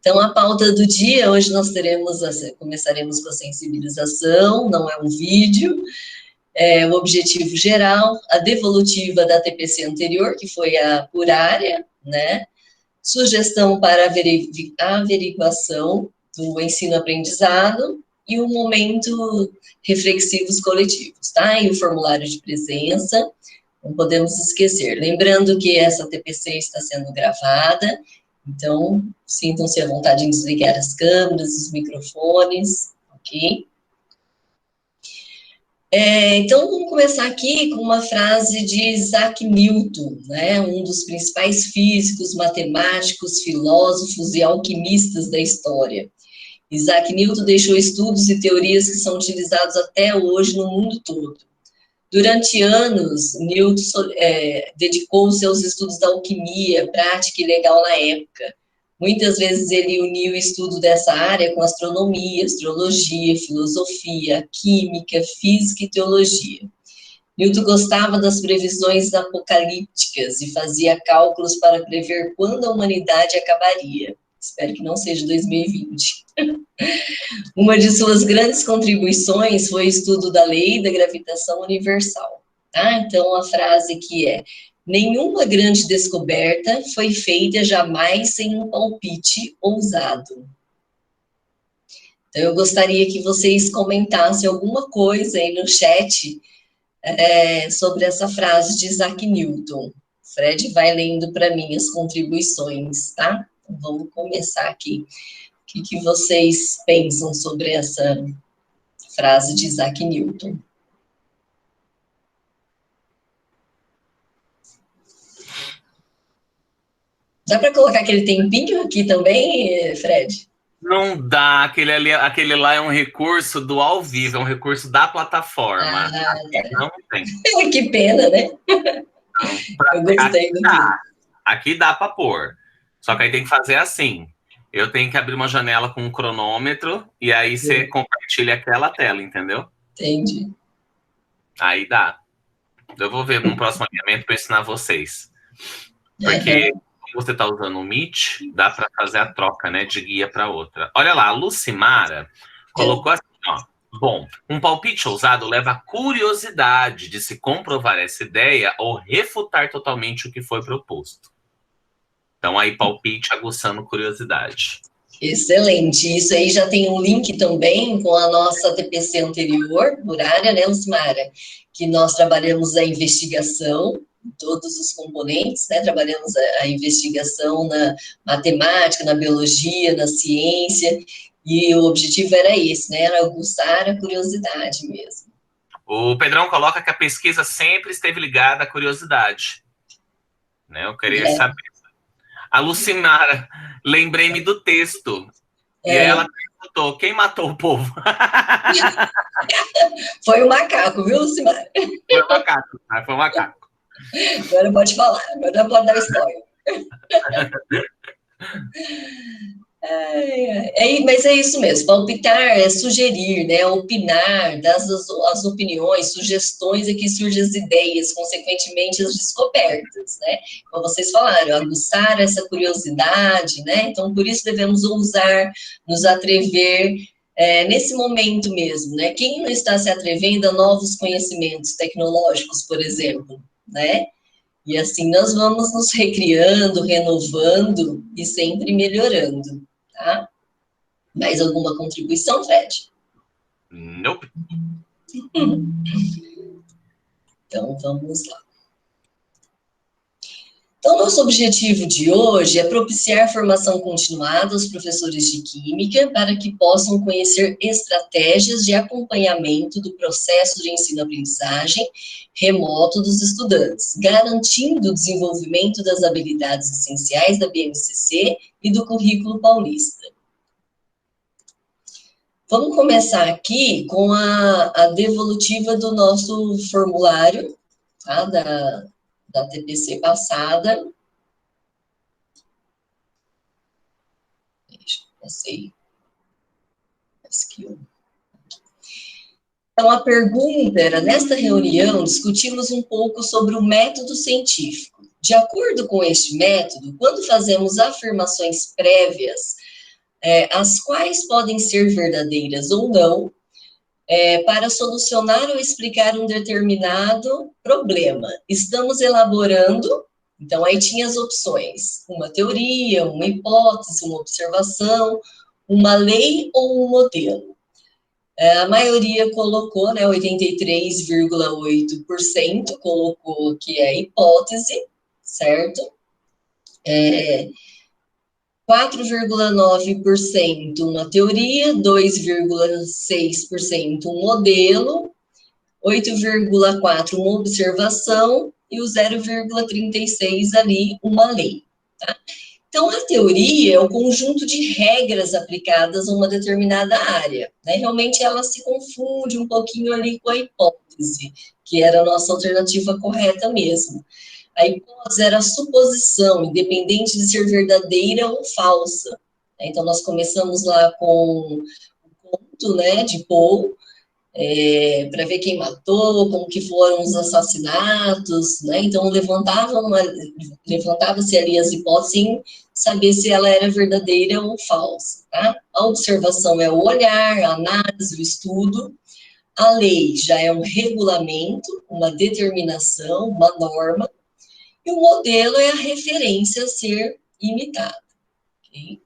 Então, a pauta do dia, hoje nós começaremos com a sensibilização, não é um vídeo, o objetivo geral, a devolutiva da TPC anterior, que foi a por área, né? Sugestão para averiguação do ensino-aprendizado e o momento reflexivos coletivos, tá? E o formulário de presença, não podemos esquecer. Lembrando que essa TPC está sendo gravada, então sintam-se à vontade em desligar as câmeras, os microfones, ok? Então, vamos começar aqui com uma frase de Isaac Newton, né, um dos principais físicos, matemáticos, filósofos e alquimistas da história. Isaac Newton deixou estudos e teorias que são utilizados até hoje no mundo todo. Durante anos, Newton dedicou seus estudos da alquimia, prática e legal na época. Muitas vezes ele uniu o estudo dessa área com astronomia, astrologia, filosofia, química, física e teologia. Newton gostava das previsões apocalípticas e fazia cálculos para prever quando a humanidade acabaria. Espero que não seja 2020. Uma de suas grandes contribuições foi o estudo da lei da gravitação universal. Tá? Então, a frase aqui é: nenhuma grande descoberta foi feita jamais sem um palpite ousado. Então, eu gostaria que vocês comentassem alguma coisa aí no chat sobre essa frase de Isaac Newton. Fred vai lendo para mim as contribuições, tá? Então, vamos começar aqui. O que vocês pensam sobre essa frase de Isaac Newton? Dá para colocar aquele tempinho aqui também, Fred? Não dá, aquele lá é um recurso do ao vivo, é um recurso da plataforma. Tá. Não tem. Que pena, né? Eu gostei do vídeo. Aqui dá para pôr. Só que aí tem que fazer assim. Eu tenho que abrir uma janela com um cronômetro e aí você compartilha aquela tela, entendeu? Entendi. Aí dá. Eu vou ver no próximo alinhamento para ensinar vocês. Porque você está usando o Meet, dá para fazer a troca, né, de guia para outra. Olha lá, a Lucimara colocou assim, ó. Bom, um palpite ousado leva a curiosidade de se comprovar essa ideia ou refutar totalmente o que foi proposto. Então, aí, palpite aguçando curiosidade. Excelente. Isso aí já tem um link também com a nossa TPC anterior, por área, né, Lucimara? Que nós trabalhamos a investigação, todos os componentes, né? Trabalhamos a investigação na matemática, na biologia, na ciência, e o objetivo era esse, né? Era aguçar a curiosidade mesmo. O Pedrão coloca que a pesquisa sempre esteve ligada à curiosidade. Né? Eu queria saber. A Lucimara, lembrei-me do texto. E aí ela perguntou, quem matou o povo? Foi o macaco, viu, Lucimara? Foi o macaco, foi o macaco. Agora pode falar, agora pode dar história. Mas é isso mesmo, palpitar é sugerir, né, opinar, dar as opiniões, sugestões, aqui surgem as ideias, consequentemente as descobertas, né, como vocês falaram, aguçar essa curiosidade, né, então por isso devemos ousar, nos atrever, nesse momento mesmo, né, quem não está se atrevendo a novos conhecimentos tecnológicos, por exemplo, né, e assim nós vamos nos recriando, renovando e sempre melhorando, tá? Mais alguma contribuição, Fred? Nope. Então, vamos lá. Então, nosso objetivo de hoje é propiciar formação continuada aos professores de Química para que possam conhecer estratégias de acompanhamento do processo de ensino-aprendizagem remoto dos estudantes, garantindo o desenvolvimento das habilidades essenciais da BNCC e do currículo paulista. Vamos começar aqui com a devolutiva do nosso formulário, tá? Da TPC passada. Deixa eu passei. Então, a pergunta era, nesta reunião, discutimos um pouco sobre o método científico. De acordo com este método, quando fazemos afirmações prévias as quais podem ser verdadeiras ou não, para solucionar ou explicar um determinado problema. Estamos elaborando, então aí tinha as opções, uma teoria, uma hipótese, uma observação, uma lei ou um modelo. A maioria colocou, né, 83,8% colocou que é hipótese, certo? 4,9% uma teoria, 2,6% um modelo, 8,4% uma observação e o 0,36% ali uma lei. Tá? Então, a teoria é o conjunto de regras aplicadas a uma determinada área. Né? Realmente, ela se confunde um pouquinho ali com a hipótese, que era a nossa alternativa correta mesmo. A hipótese era a suposição, independente de ser verdadeira ou falsa. Então, nós começamos lá com o conto, né, de Poe, para ver quem matou, como que foram os assassinatos, né? Então, levantava-se ali as hipóteses em saber se ela era verdadeira ou falsa, tá? A observação é o olhar, a análise, o estudo. A lei já é um regulamento, uma determinação, uma norma. E o modelo é a referência a ser imitada. Okay?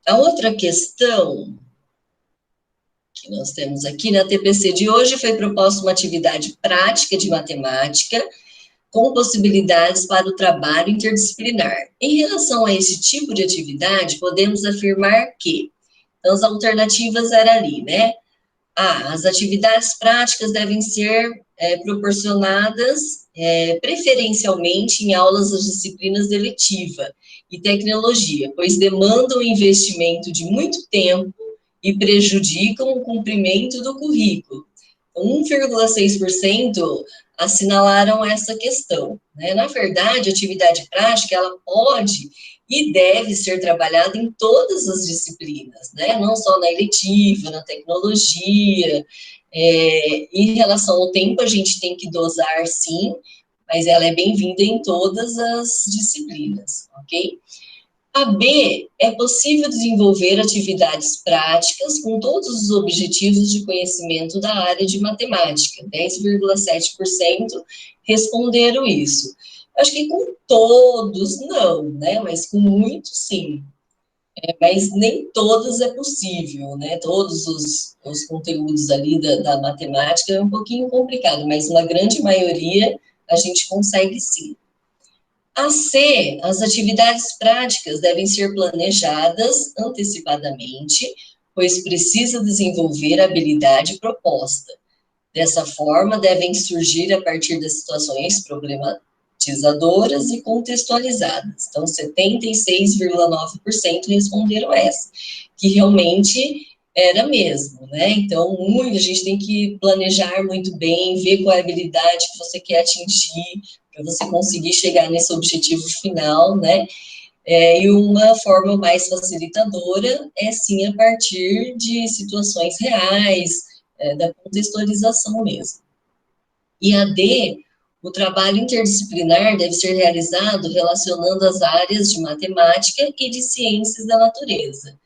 A outra questão que nós temos aqui na TPC de hoje foi proposta uma atividade prática de matemática com possibilidades para o trabalho interdisciplinar. Em relação a esse tipo de atividade, podemos afirmar que, então, as alternativas eram ali, né? As atividades práticas devem ser proporcionadas preferencialmente em aulas das disciplinas de eletiva e tecnologia, pois demandam investimento de muito tempo e prejudicam o cumprimento do currículo. 1,6% assinalaram essa questão. Né? Na verdade, a atividade prática, ela pode e deve ser trabalhada em todas as disciplinas, né? Não só na eletiva, na tecnologia. Em relação ao tempo, a gente tem que dosar, sim, mas ela é bem-vinda em todas as disciplinas, ok? A B, é possível desenvolver atividades práticas com todos os objetivos de conhecimento da área de matemática. 10,7% responderam isso. Acho que com todos, não, né? Mas com muitos, sim. Mas nem todos é possível, né? Todos os conteúdos ali da matemática é um pouquinho complicado, mas uma grande maioria a gente consegue sim. A C, as atividades práticas devem ser planejadas antecipadamente, pois precisa desenvolver a habilidade proposta. Dessa forma, devem surgir a partir das situações problematizadoras e contextualizadas. Então, 76,9% responderam essa, que realmente era mesmo, né? Então, a gente tem que planejar muito bem, ver qual é a habilidade que você quer atingir, para você conseguir chegar nesse objetivo final, né? E uma forma mais facilitadora é, sim, a partir de situações reais, da contextualização mesmo. E a D, o trabalho interdisciplinar deve ser realizado relacionando as áreas de matemática e de ciências da natureza.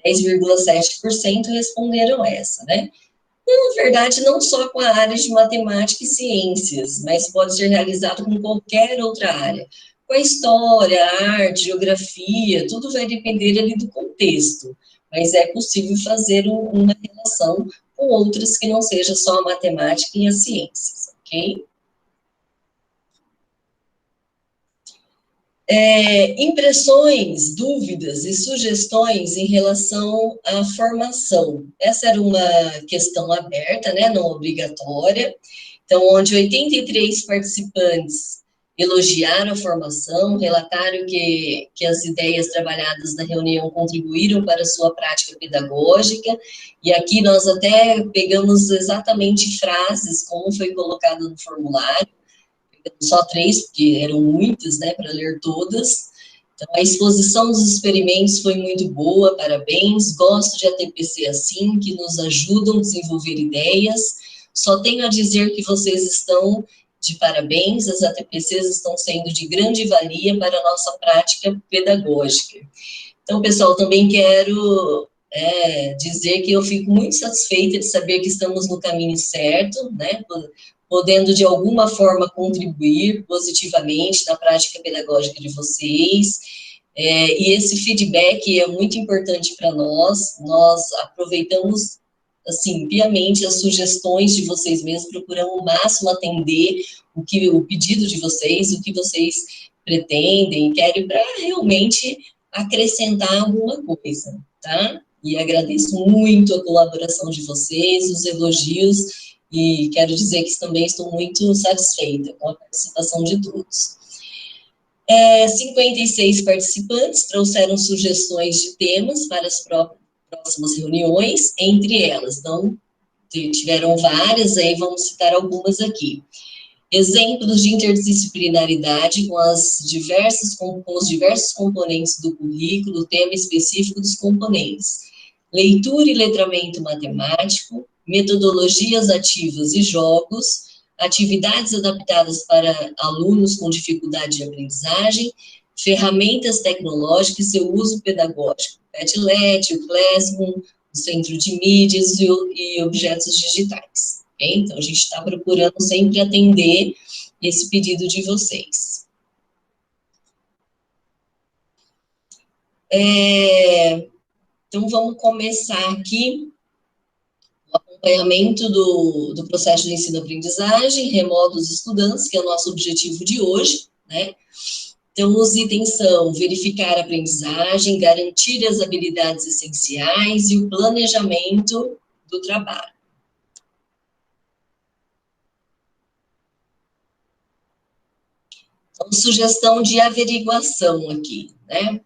10,7% responderam essa, né? Na verdade, não só com a área de matemática e ciências, mas pode ser realizado com qualquer outra área. Com a história, a arte, geografia, tudo vai depender ali do contexto, mas é possível fazer uma relação com outras que não seja só a matemática e as ciências, ok? Impressões, dúvidas e sugestões em relação à formação. Essa era uma questão aberta, né, não obrigatória. Então, onde 83 participantes elogiaram a formação, relataram que as ideias trabalhadas na reunião contribuíram para a sua prática pedagógica, e aqui nós até pegamos exatamente frases, como foi colocado no formulário, só 3, porque eram muitas, né, para ler todas. Então, a exposição dos experimentos foi muito boa, parabéns. Gosto de ATPC assim, que nos ajudam a desenvolver ideias. Só tenho a dizer que vocês estão de parabéns, as ATPCs estão sendo de grande valia para a nossa prática pedagógica. Então, pessoal, também quero dizer que eu fico muito satisfeita de saber que estamos no caminho certo, né, podendo de alguma forma contribuir positivamente na prática pedagógica de vocês, e esse feedback é muito importante para nós aproveitamos, assim, piamente as sugestões de vocês mesmos, procuramos ao máximo atender o pedido de vocês, o que vocês pretendem, querem, para realmente acrescentar alguma coisa, tá? E agradeço muito a colaboração de vocês, os elogios, e quero dizer que também estou muito satisfeita com a participação de todos. 56 participantes trouxeram sugestões de temas para as próximas reuniões, entre elas, então, tiveram várias, aí vamos citar algumas aqui. Exemplos de interdisciplinaridade com os diversos componentes do currículo, tema específico dos componentes. Leitura e letramento matemático, metodologias ativas e jogos, atividades adaptadas para alunos com dificuldade de aprendizagem, ferramentas tecnológicas e seu uso pedagógico, Padlet, o Classroom, o Centro de Mídias e objetos digitais. Okay? Então, a gente está procurando sempre atender esse pedido de vocês. Então, vamos começar aqui o acompanhamento do processo de ensino-aprendizagem, remoto dos estudantes, que é o nosso objetivo de hoje, né? Então, os itens são verificar a aprendizagem, garantir as habilidades essenciais e o planejamento do trabalho. Então, sugestão de averiguação aqui, né?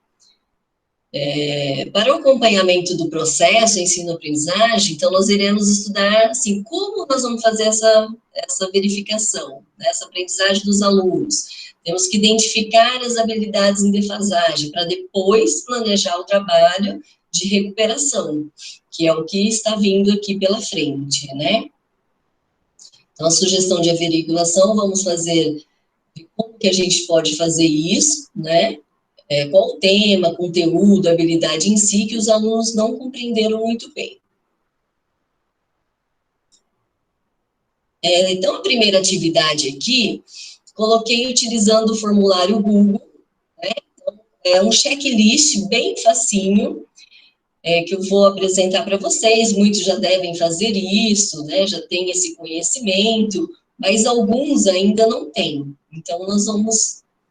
Para o acompanhamento do processo ensino-aprendizagem, então, nós iremos estudar, assim, como nós vamos fazer essa verificação, né, essa aprendizagem dos alunos. Temos que identificar as habilidades em defasagem, para depois planejar o trabalho de recuperação, que é o que está vindo aqui pela frente, né? Então, a sugestão de averiguação, vamos fazer como que a gente pode fazer isso, né? Qual o tema, conteúdo, habilidade em si que os alunos não compreenderam muito bem. Então, a primeira atividade aqui, coloquei utilizando o formulário Google, né? Então, é um checklist bem facinho, que eu vou apresentar para vocês, muitos já devem fazer isso, né? Já tem esse conhecimento, mas alguns ainda não têm. Então,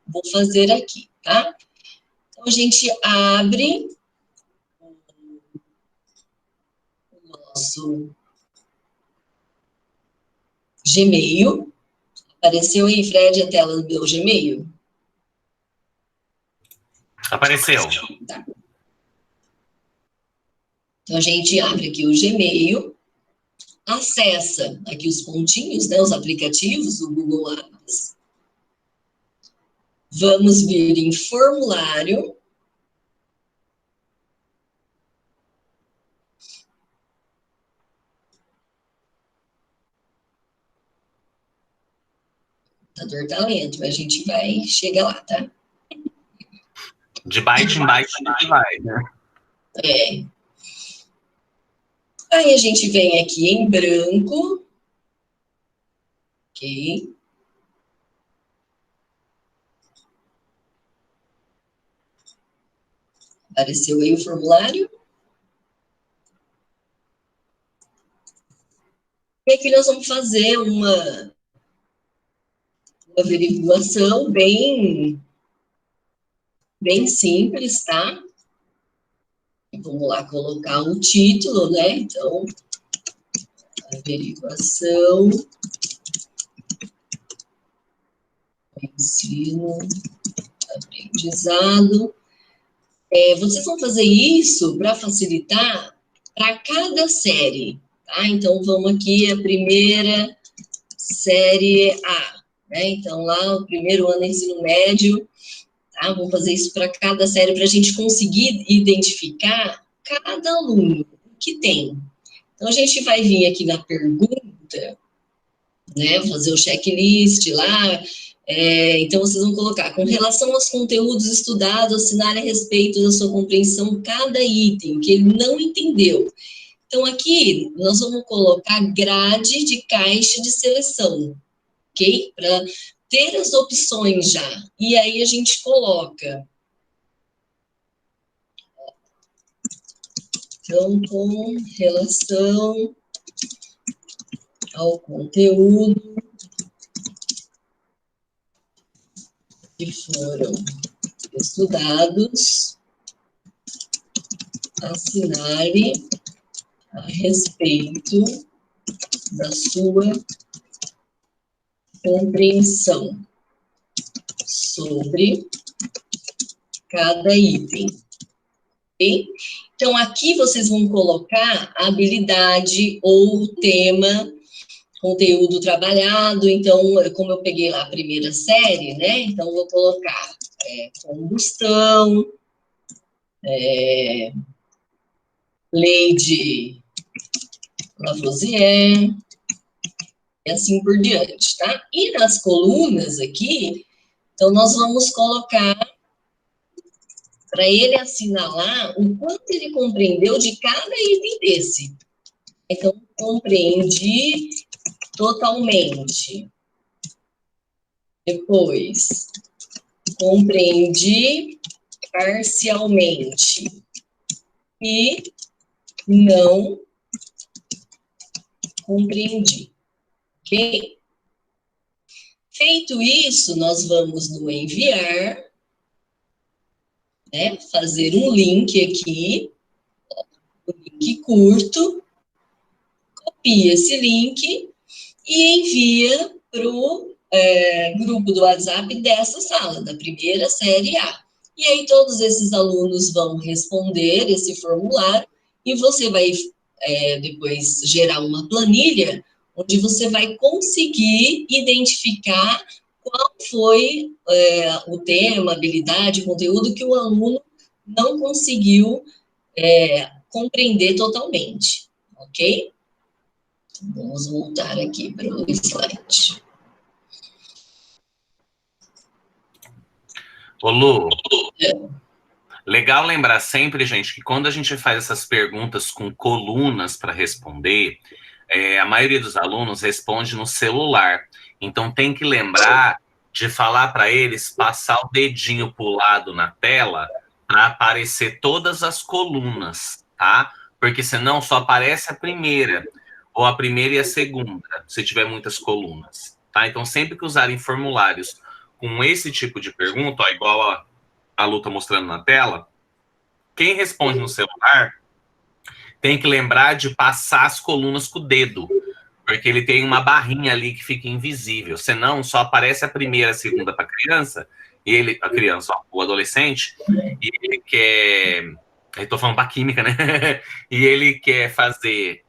vou fazer aqui, tá? Então, a gente abre o nosso Gmail. Apareceu aí, Fred, a tela do meu Gmail? Apareceu. Tá. Então, a gente abre aqui o Gmail, acessa aqui os pontinhos, né, os aplicativos do Google Apps. Vamos vir em formulário. O computador tá lento, mas a gente vai chegar lá, tá? De byte em byte a gente vai, né? Aí a gente vem aqui em branco. Ok. Apareceu aí o formulário. E aqui nós vamos fazer uma averiguação bem simples, tá? Vamos lá colocar um título, né? Então, averiguação, ensino, aprendizado. Vocês vão fazer isso para facilitar para cada série, tá? Então, vamos aqui, a primeira série A, né? Então, lá, o primeiro ano de ensino médio, tá? Vamos fazer isso para cada série, para a gente conseguir identificar cada aluno que tem. Então, a gente vai vir aqui na pergunta, né? Fazer o checklist lá. Então, vocês vão colocar, com relação aos conteúdos estudados, assinale a respeito da sua compreensão cada item que ele não entendeu. Então, aqui, nós vamos colocar grade de caixa de seleção, ok? Para ter as opções já. E aí, a gente coloca. Então, com relação ao conteúdo que foram estudados, assinale a respeito da sua compreensão sobre cada item. Okay? Então, aqui vocês vão colocar a habilidade ou o tema, conteúdo trabalhado. Então, como eu peguei lá a primeira série, né? Então, vou colocar combustão, lei de Lavoisier, e assim por diante, tá? E nas colunas aqui, então, nós vamos colocar para ele assinalar o quanto ele compreendeu de cada item desse. Então, compreendi totalmente. Depois, compreendi parcialmente. E não compreendi. Ok? Feito isso, nós vamos no enviar, né? Fazer um link aqui, um link curto, copia esse link e envia para o grupo do WhatsApp dessa sala, da primeira série A. E aí todos esses alunos vão responder esse formulário e você vai depois gerar uma planilha onde você vai conseguir identificar qual foi o tema, habilidade, conteúdo que o aluno não conseguiu compreender totalmente, ok? Vamos voltar aqui para o slide. Ô, Lu, legal lembrar sempre, gente, que quando a gente faz essas perguntas com colunas para responder, a maioria dos alunos responde no celular. Então, tem que lembrar de falar para eles passar o dedinho para o lado na tela para aparecer todas as colunas, tá? Porque senão só aparece a primeira, ou a primeira e a segunda, se tiver muitas colunas, tá? Então, sempre que usarem formulários com esse tipo de pergunta, ó, igual a Lu tá mostrando na tela, quem responde no celular tem que lembrar de passar as colunas com o dedo, porque ele tem uma barrinha ali que fica invisível, senão só aparece a primeira, a segunda para a criança, ó, o adolescente, e ele quer, eu tô falando para química, né? E ele quer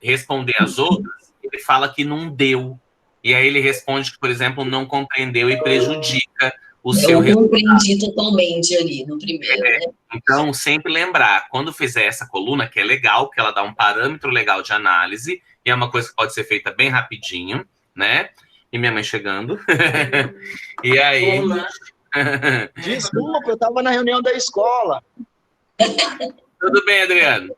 responder as outras, ele fala que não deu, e aí ele responde que, por exemplo, não compreendeu e prejudica o seu resultado. Eu compreendi totalmente ali no primeiro, né? Então, sempre lembrar, quando fizer essa coluna, que é legal, que ela dá um parâmetro legal de análise, e é uma coisa que pode ser feita bem rapidinho, né? E minha mãe chegando. E aí... Desculpa, eu estava na reunião da escola. Tudo bem, Adriano?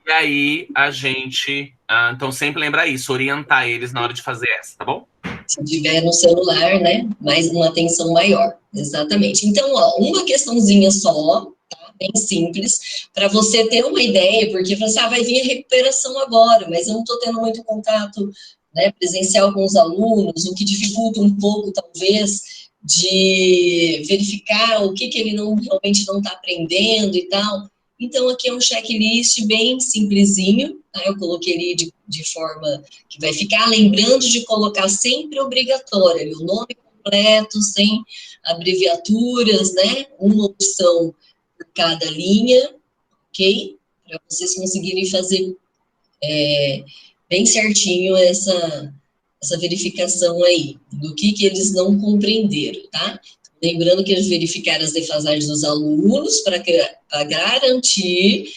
E aí, a gente... então, sempre lembrar isso, orientar eles na hora de fazer essa, tá bom? Se tiver no celular, né? Mais uma atenção maior. Exatamente. Então, ó, uma questãozinha só, tá? Bem simples, para você ter uma ideia, porque você vai vir a recuperação agora, mas eu não estou tendo muito contato, né, presencial com os alunos, o que dificulta um pouco, talvez, de verificar o que ele realmente não está aprendendo e tal. Então, aqui é um checklist bem simplesinho, tá? Eu coloquei ali de forma que vai ficar, lembrando de colocar sempre obrigatório, o nome completo, sem abreviaturas, né? Uma opção por cada linha, ok? Para vocês conseguirem fazer bem certinho essa verificação aí, do que eles não compreenderam, tá? Lembrando que eles verificaram as defasagens dos alunos para garantir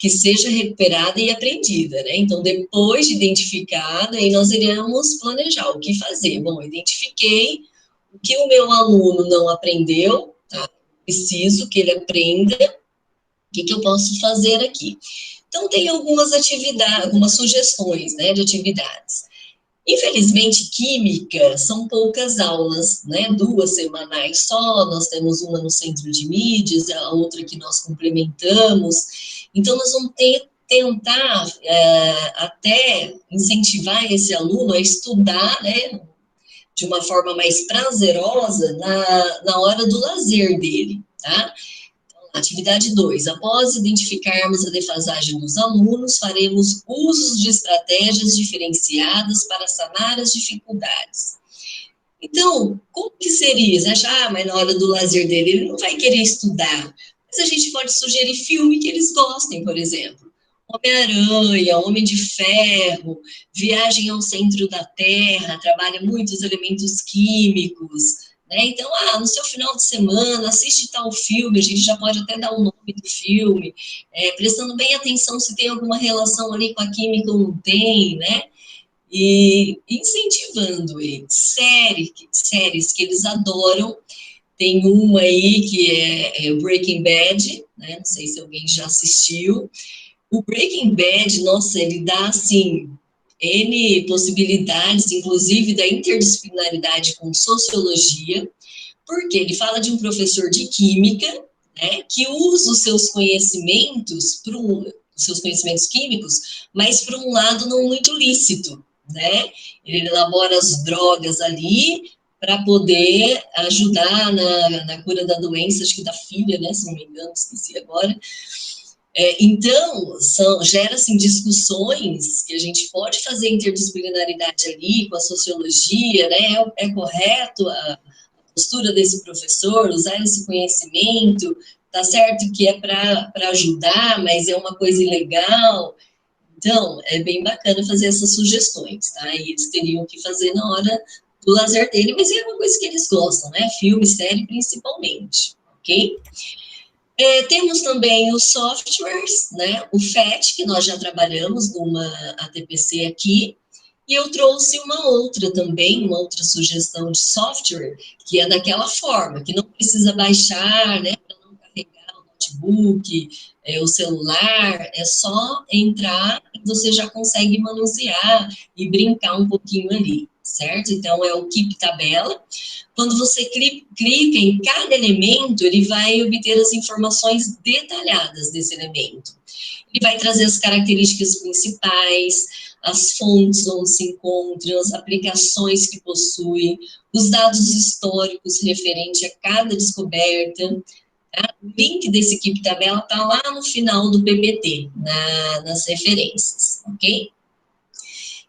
que seja recuperada e aprendida, né? Então, depois de identificado, aí nós iremos planejar o que fazer. Bom, identifiquei o que o meu aluno não aprendeu, tá? Preciso que ele aprenda, o que eu posso fazer aqui? Então, tem algumas atividades, algumas sugestões, né, de atividades. Infelizmente, química são poucas aulas, né? 2 semanais só, nós temos uma no centro de mídias, a outra que nós complementamos. Então, nós vamos tentar até incentivar esse aluno a estudar, né? De uma forma mais prazerosa na hora do lazer dele, tá? Atividade 2. Após identificarmos a defasagem dos alunos, faremos usos de estratégias diferenciadas para sanar as dificuldades. Então, como que seria? Você acha, mas na hora do lazer dele, ele não vai querer estudar. Mas a gente pode sugerir filme que eles gostem, por exemplo. Homem-Aranha, Homem de Ferro, Viagem ao Centro da Terra, trabalha muitos elementos químicos, né? Então, no seu final de semana, assiste tal filme, a gente já pode até dar o nome do filme, prestando bem atenção se tem alguma relação ali com a química ou não tem, né? E incentivando eles. Séries que eles adoram. Tem uma aí que é Breaking Bad, né? Não sei se alguém já assistiu. O Breaking Bad, nossa, ele dá, assim, N possibilidades, inclusive da interdisciplinaridade com sociologia, porque ele fala de um professor de química, né, que usa os seus conhecimentos, os seus conhecimentos químicos, mas para um lado não muito lícito, né? Ele elabora as drogas ali para poder ajudar na cura da doença, acho que da filha, né, se não me engano, esqueci agora. Então, gera-se discussões que a gente pode fazer interdisciplinaridade ali com a sociologia, né? É correto a postura desse professor, usar esse conhecimento, tá certo que é para ajudar, mas é uma coisa ilegal. Então, é bem bacana fazer essas sugestões, tá? E eles teriam que fazer na hora do lazer dele, mas é uma coisa que eles gostam, né? Filme, série, principalmente, ok? Temos também os softwares, né? O FET, que nós já trabalhamos numa ATPC aqui, e eu trouxe uma outra também, uma outra sugestão de software, que é daquela forma, que não precisa baixar, né? Para não carregar o notebook, o celular, é só entrar e você já consegue manusear e brincar um pouquinho ali, certo? Então, é o Keep Tabela. Quando você clica em cada elemento, ele vai obter as informações detalhadas desse elemento. Ele vai trazer as características principais, as fontes onde se encontram, as aplicações que possui, os dados históricos referente a cada descoberta. Tá? O link desse Keep Tabela está lá no final do PPT, nas referências, ok?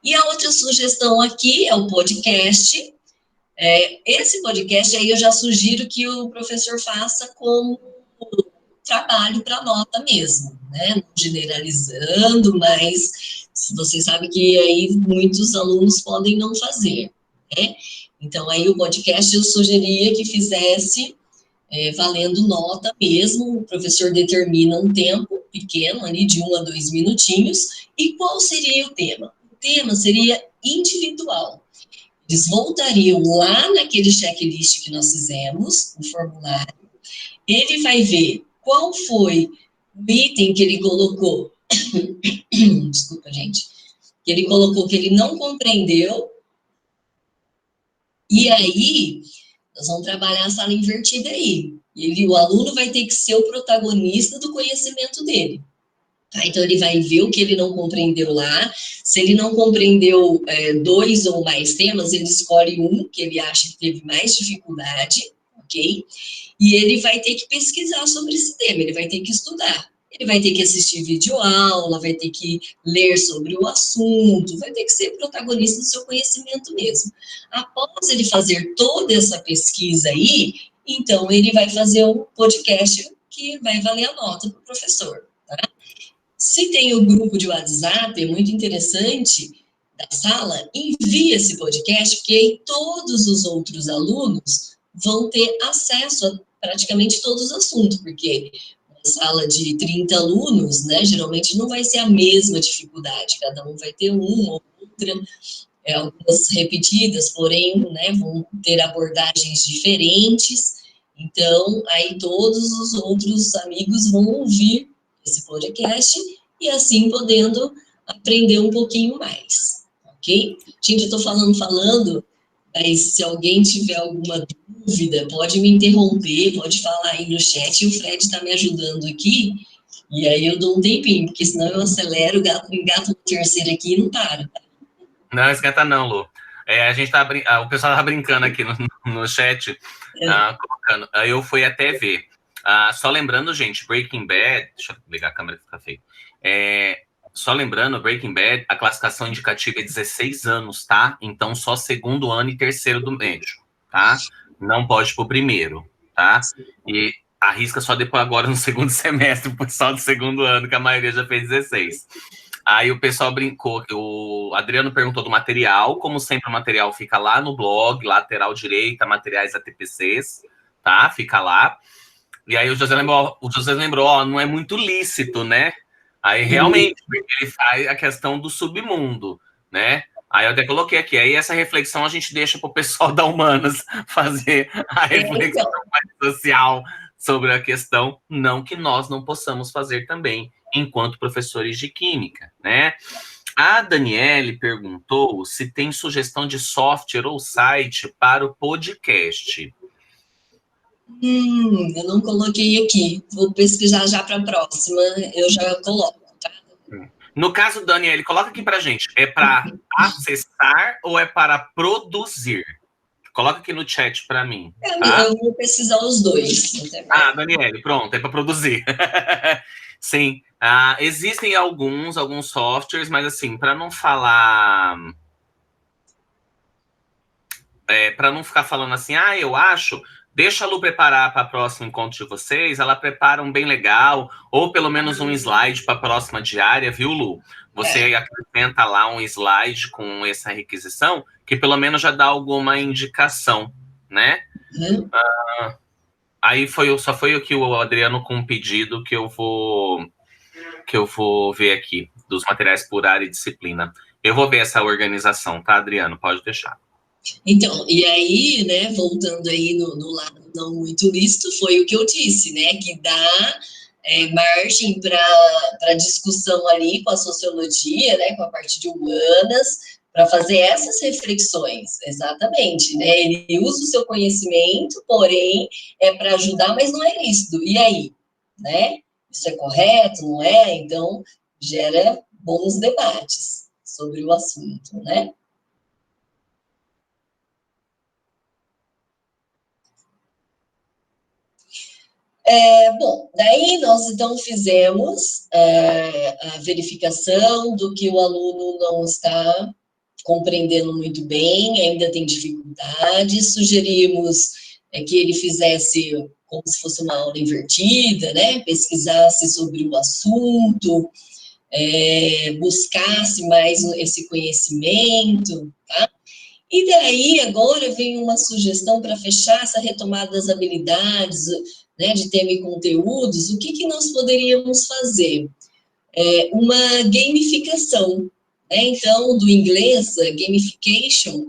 E a outra sugestão aqui é o podcast. Esse podcast aí eu já sugiro que o professor faça como trabalho para nota mesmo, né? Não generalizando, mas você sabe que aí muitos alunos podem não fazer, né? Então, aí o podcast eu sugeria que fizesse valendo nota mesmo, o professor determina um tempo pequeno, ali de 1 a 2 minutinhos, e qual seria o tema? O tema seria individual. Eles voltariam lá naquele checklist que nós fizemos, no formulário, ele vai ver qual foi o item que ele colocou, desculpa, gente, que ele colocou que ele não compreendeu, e aí nós vamos trabalhar a sala invertida aí. O aluno vai ter que ser o protagonista do conhecimento dele. Tá? Então, ele vai ver o que ele não compreendeu lá. Se ele não compreendeu 2 ou mais temas, ele escolhe um que ele acha que teve mais dificuldade, ok? E ele vai ter que pesquisar sobre esse tema, ele vai ter que estudar. Ele vai ter que assistir videoaula, vai ter que ler sobre o assunto, vai ter que ser protagonista do seu conhecimento mesmo. Após ele fazer toda essa pesquisa aí, então ele vai fazer um podcast que vai valer a nota para o professor, tá? Se tem o grupo de WhatsApp, é muito interessante, da sala, envia esse podcast, porque aí todos os outros alunos vão ter acesso a praticamente todos os assuntos, porque sala de 30 alunos, né, geralmente não vai ser a mesma dificuldade, cada um vai ter uma ou outra, algumas repetidas, porém, né, vão ter abordagens diferentes, então, aí todos os outros amigos vão ouvir esse podcast e assim podendo aprender um pouquinho mais, ok? Gente, eu estou falando, mas se alguém tiver alguma dúvida, pode me interromper, pode falar aí no chat, e o Fred está me ajudando aqui, e aí eu dou um tempinho, porque senão eu acelero, engato no terceiro aqui e não paro. Não, esquenta não, Lu. A gente o pessoal tá brincando aqui no chat, colocando. Eu fui até ver. Só lembrando, gente, Breaking Bad... Deixa eu ligar a câmera que fica feio. Só lembrando, Breaking Bad, a classificação indicativa é 16 anos, tá? Então, só segundo ano e terceiro do médio, tá? Não pode ir pro primeiro, tá? E arrisca só depois agora no segundo semestre, o pessoal do segundo ano, que a maioria já fez 16. Aí o pessoal brincou, o Adriano perguntou do material, como sempre o material fica lá no blog, lateral direita, materiais ATPCs, tá? Fica lá. E aí o José lembrou, ó, não é muito lícito, né? Aí realmente, ele faz a questão do submundo, né? Aí eu até coloquei aqui, aí essa reflexão a gente deixa para o pessoal da Humanas fazer a reflexão mais social sobre a questão, não que nós não possamos fazer também, enquanto professores de química, né? A Daniele perguntou se tem sugestão de software ou site para o podcast. Eu não coloquei aqui. Vou pesquisar já para a próxima. Eu já coloco, tá? No caso, Daniele, coloca aqui para gente. É para acessar ou é para produzir? Coloca aqui no chat para mim. Tá? Eu vou pesquisar os dois. Daniele, pronto, é para produzir. Sim, existem alguns softwares, mas assim, para não falar... para não ficar falando assim, eu acho... Deixa a Lu preparar para o próximo encontro de vocês, ela prepara um bem legal, ou pelo menos um slide para a próxima diária, viu, Lu? Você acrescenta lá um slide com essa requisição, que pelo menos já dá alguma indicação, né? Aí só foi aqui o Adriano com um pedido que eu vou ver aqui, dos materiais por área e disciplina. Eu vou ver essa organização, tá, Adriano? Pode deixar. Então, e aí, né, voltando aí no lado não muito lícito, foi o que eu disse, né, que dá margem para discussão ali com a sociologia, né, com a parte de humanas, para fazer essas reflexões, exatamente, né, ele usa o seu conhecimento, porém, é para ajudar, mas não é lícito, e aí, né, isso é correto, não é? Então, gera bons debates sobre o assunto, né? Bom, daí nós então fizemos a verificação do que o aluno não está compreendendo muito bem, ainda tem dificuldades, sugerimos que ele fizesse como se fosse uma aula invertida, né? Pesquisasse sobre o assunto, buscasse mais esse conhecimento, tá? E daí, agora, vem uma sugestão para fechar essa retomada das habilidades, né, de tema e conteúdos. O que nós poderíamos fazer? Uma gamificação, né? Então, do inglês, gamification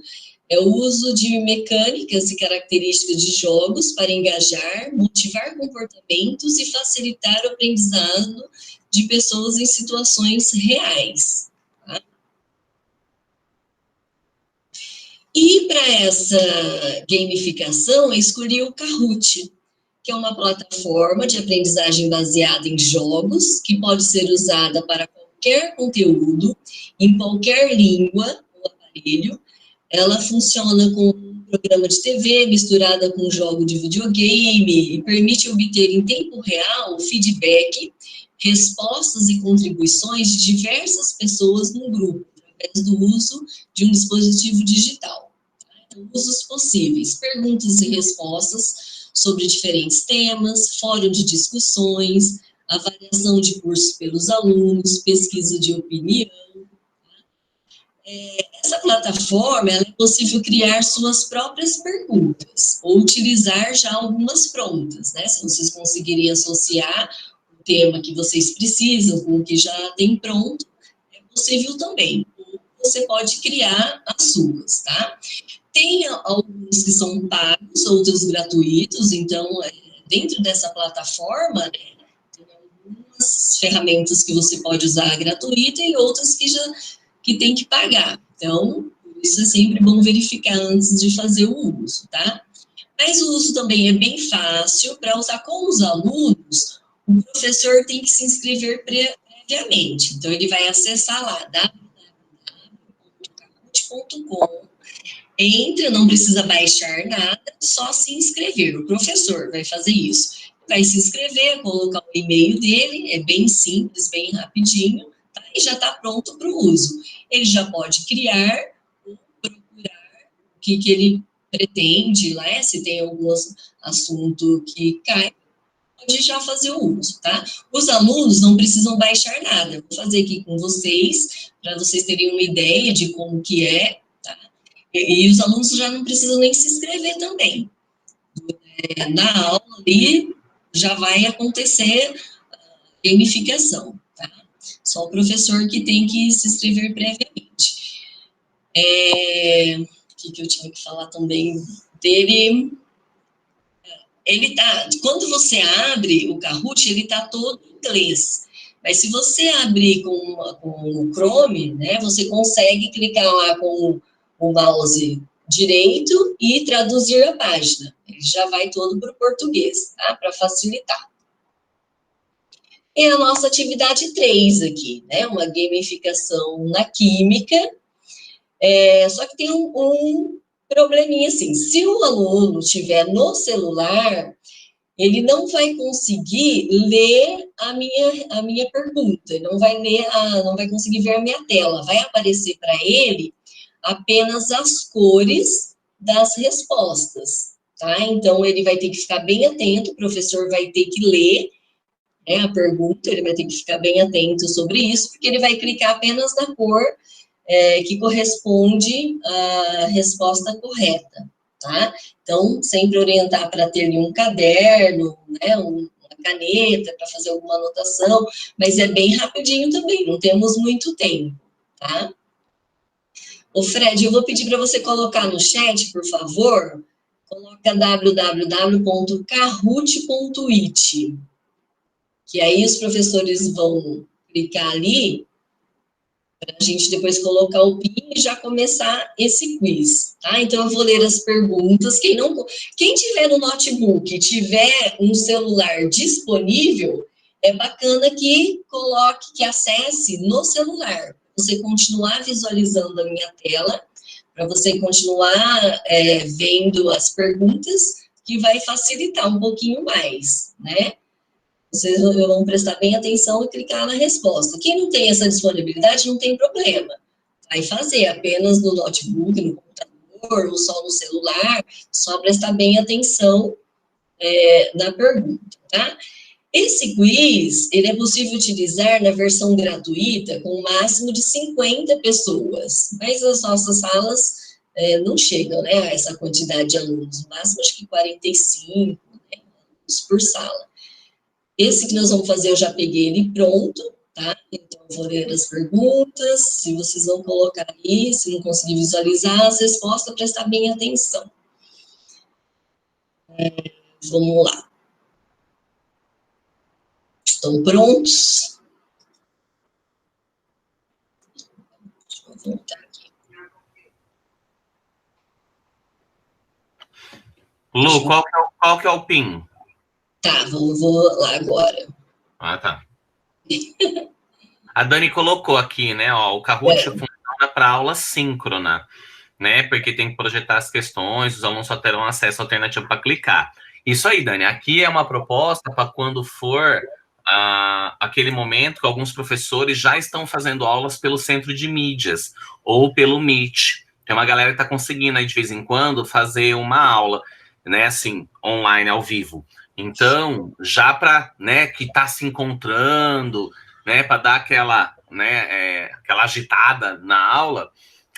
é o uso de mecânicas e características de jogos para engajar, motivar comportamentos e facilitar o aprendizado de pessoas em situações reais. Tá? E para essa gamificação, eu escolhi o Kahoot, que é uma plataforma de aprendizagem baseada em jogos, que pode ser usada para qualquer conteúdo, em qualquer língua ou aparelho. Ela funciona com um programa de TV misturada com um jogo de videogame e permite obter em tempo real feedback, respostas e contribuições de diversas pessoas num grupo, através do uso de um dispositivo digital. Então, usos possíveis, perguntas e respostas sobre diferentes temas, fórum de discussões, avaliação de curso pelos alunos, pesquisa de opinião. Essa plataforma, é possível criar suas próprias perguntas, ou utilizar já algumas prontas, né? Se vocês conseguirem associar tema que vocês precisam, com o que já tem pronto, é possível também. Você pode criar as suas, tá? Tem alguns que são pagos, outros gratuitos, então, dentro dessa plataforma, tem algumas ferramentas que você pode usar gratuita e outras que tem que pagar. Então, isso é sempre bom verificar antes de fazer o uso, tá? Mas o uso também é bem fácil. Para usar com os alunos, o professor tem que se inscrever previamente. Então, ele vai acessar lá, www.kahoot.com. Entra, não precisa baixar nada, só se inscrever. O professor vai fazer isso. Vai se inscrever, colocar o e-mail dele, é bem simples, bem rapidinho, tá? E já está pronto para o uso. Ele já pode criar, procurar o que ele pretende lá, se tem algum assunto que cai, pode já fazer o uso, tá? Os alunos não precisam baixar nada. Eu vou fazer aqui com vocês, para vocês terem uma ideia de como que é, tá? E os alunos já não precisam nem se inscrever também. Na aula ali, já vai acontecer a gamificação, tá? Só o professor que tem que se inscrever previamente. O que eu tinha que falar também dele? Quando você abre o Kahoot, ele está todo em inglês. Mas se você abrir com o Chrome, né, você consegue clicar lá com o mouse direito e traduzir a página. Ele já vai todo para o português, tá? Para facilitar. E a nossa atividade 3 aqui, né? Uma gamificação na química. Só que tem um probleminha assim, se o aluno estiver no celular, ele não vai conseguir ler a minha pergunta, não vai conseguir ver a minha tela, vai aparecer para ele apenas as cores das respostas, tá? Então, ele vai ter que ficar bem atento, o professor vai ter que ler, né, a pergunta, ele vai ter que ficar bem atento sobre isso, porque ele vai clicar apenas na cor que corresponde à resposta correta, tá? Então, sempre orientar para ter um caderno, né, uma caneta para fazer alguma anotação, mas é bem rapidinho também, não temos muito tempo, tá? Ô, Fred, eu vou pedir para você colocar no chat, por favor, coloca www.kahoot.it, que aí os professores vão clicar ali, para a gente depois colocar o PIN e já começar esse quiz, tá? Então, eu vou ler as perguntas. Quem tiver no notebook e tiver um celular disponível, é bacana que coloque, que acesse no celular. Você continuar visualizando a minha tela, para você continuar vendo as perguntas, que vai facilitar um pouquinho mais, né? Vocês vão prestar bem atenção e clicar na resposta. Quem não tem essa disponibilidade, não tem problema. Vai fazer apenas no notebook, no computador, ou só no celular, só prestar bem atenção na pergunta, tá? Esse quiz, ele é possível utilizar na versão gratuita com um máximo de 50 pessoas, mas as nossas salas não chegam, né, a essa quantidade de alunos, no máximo acho que 45, né, por sala. Esse que nós vamos fazer, eu já peguei ele pronto, tá? Então, eu vou ler as perguntas, se vocês vão colocar aí, se não conseguir visualizar as respostas, prestar bem atenção. Vamos lá. Estão prontos? Deixa eu voltar aqui. Lu, qual que é o PIN? Tá, vou lá agora. Ah, tá. A Dani colocou aqui, né, ó, o Kahoot funciona para aula síncrona, né, porque tem que projetar as questões, os alunos só terão acesso alternativo para clicar. Isso aí, Dani, aqui é uma proposta para quando for aquele momento que alguns professores já estão fazendo aulas pelo centro de mídias ou pelo Meet. Tem uma galera que está conseguindo aí de vez em quando fazer uma aula, né, assim, online, ao vivo. Então, já para, né, que está se encontrando, né, para dar aquela, né, aquela agitada na aula,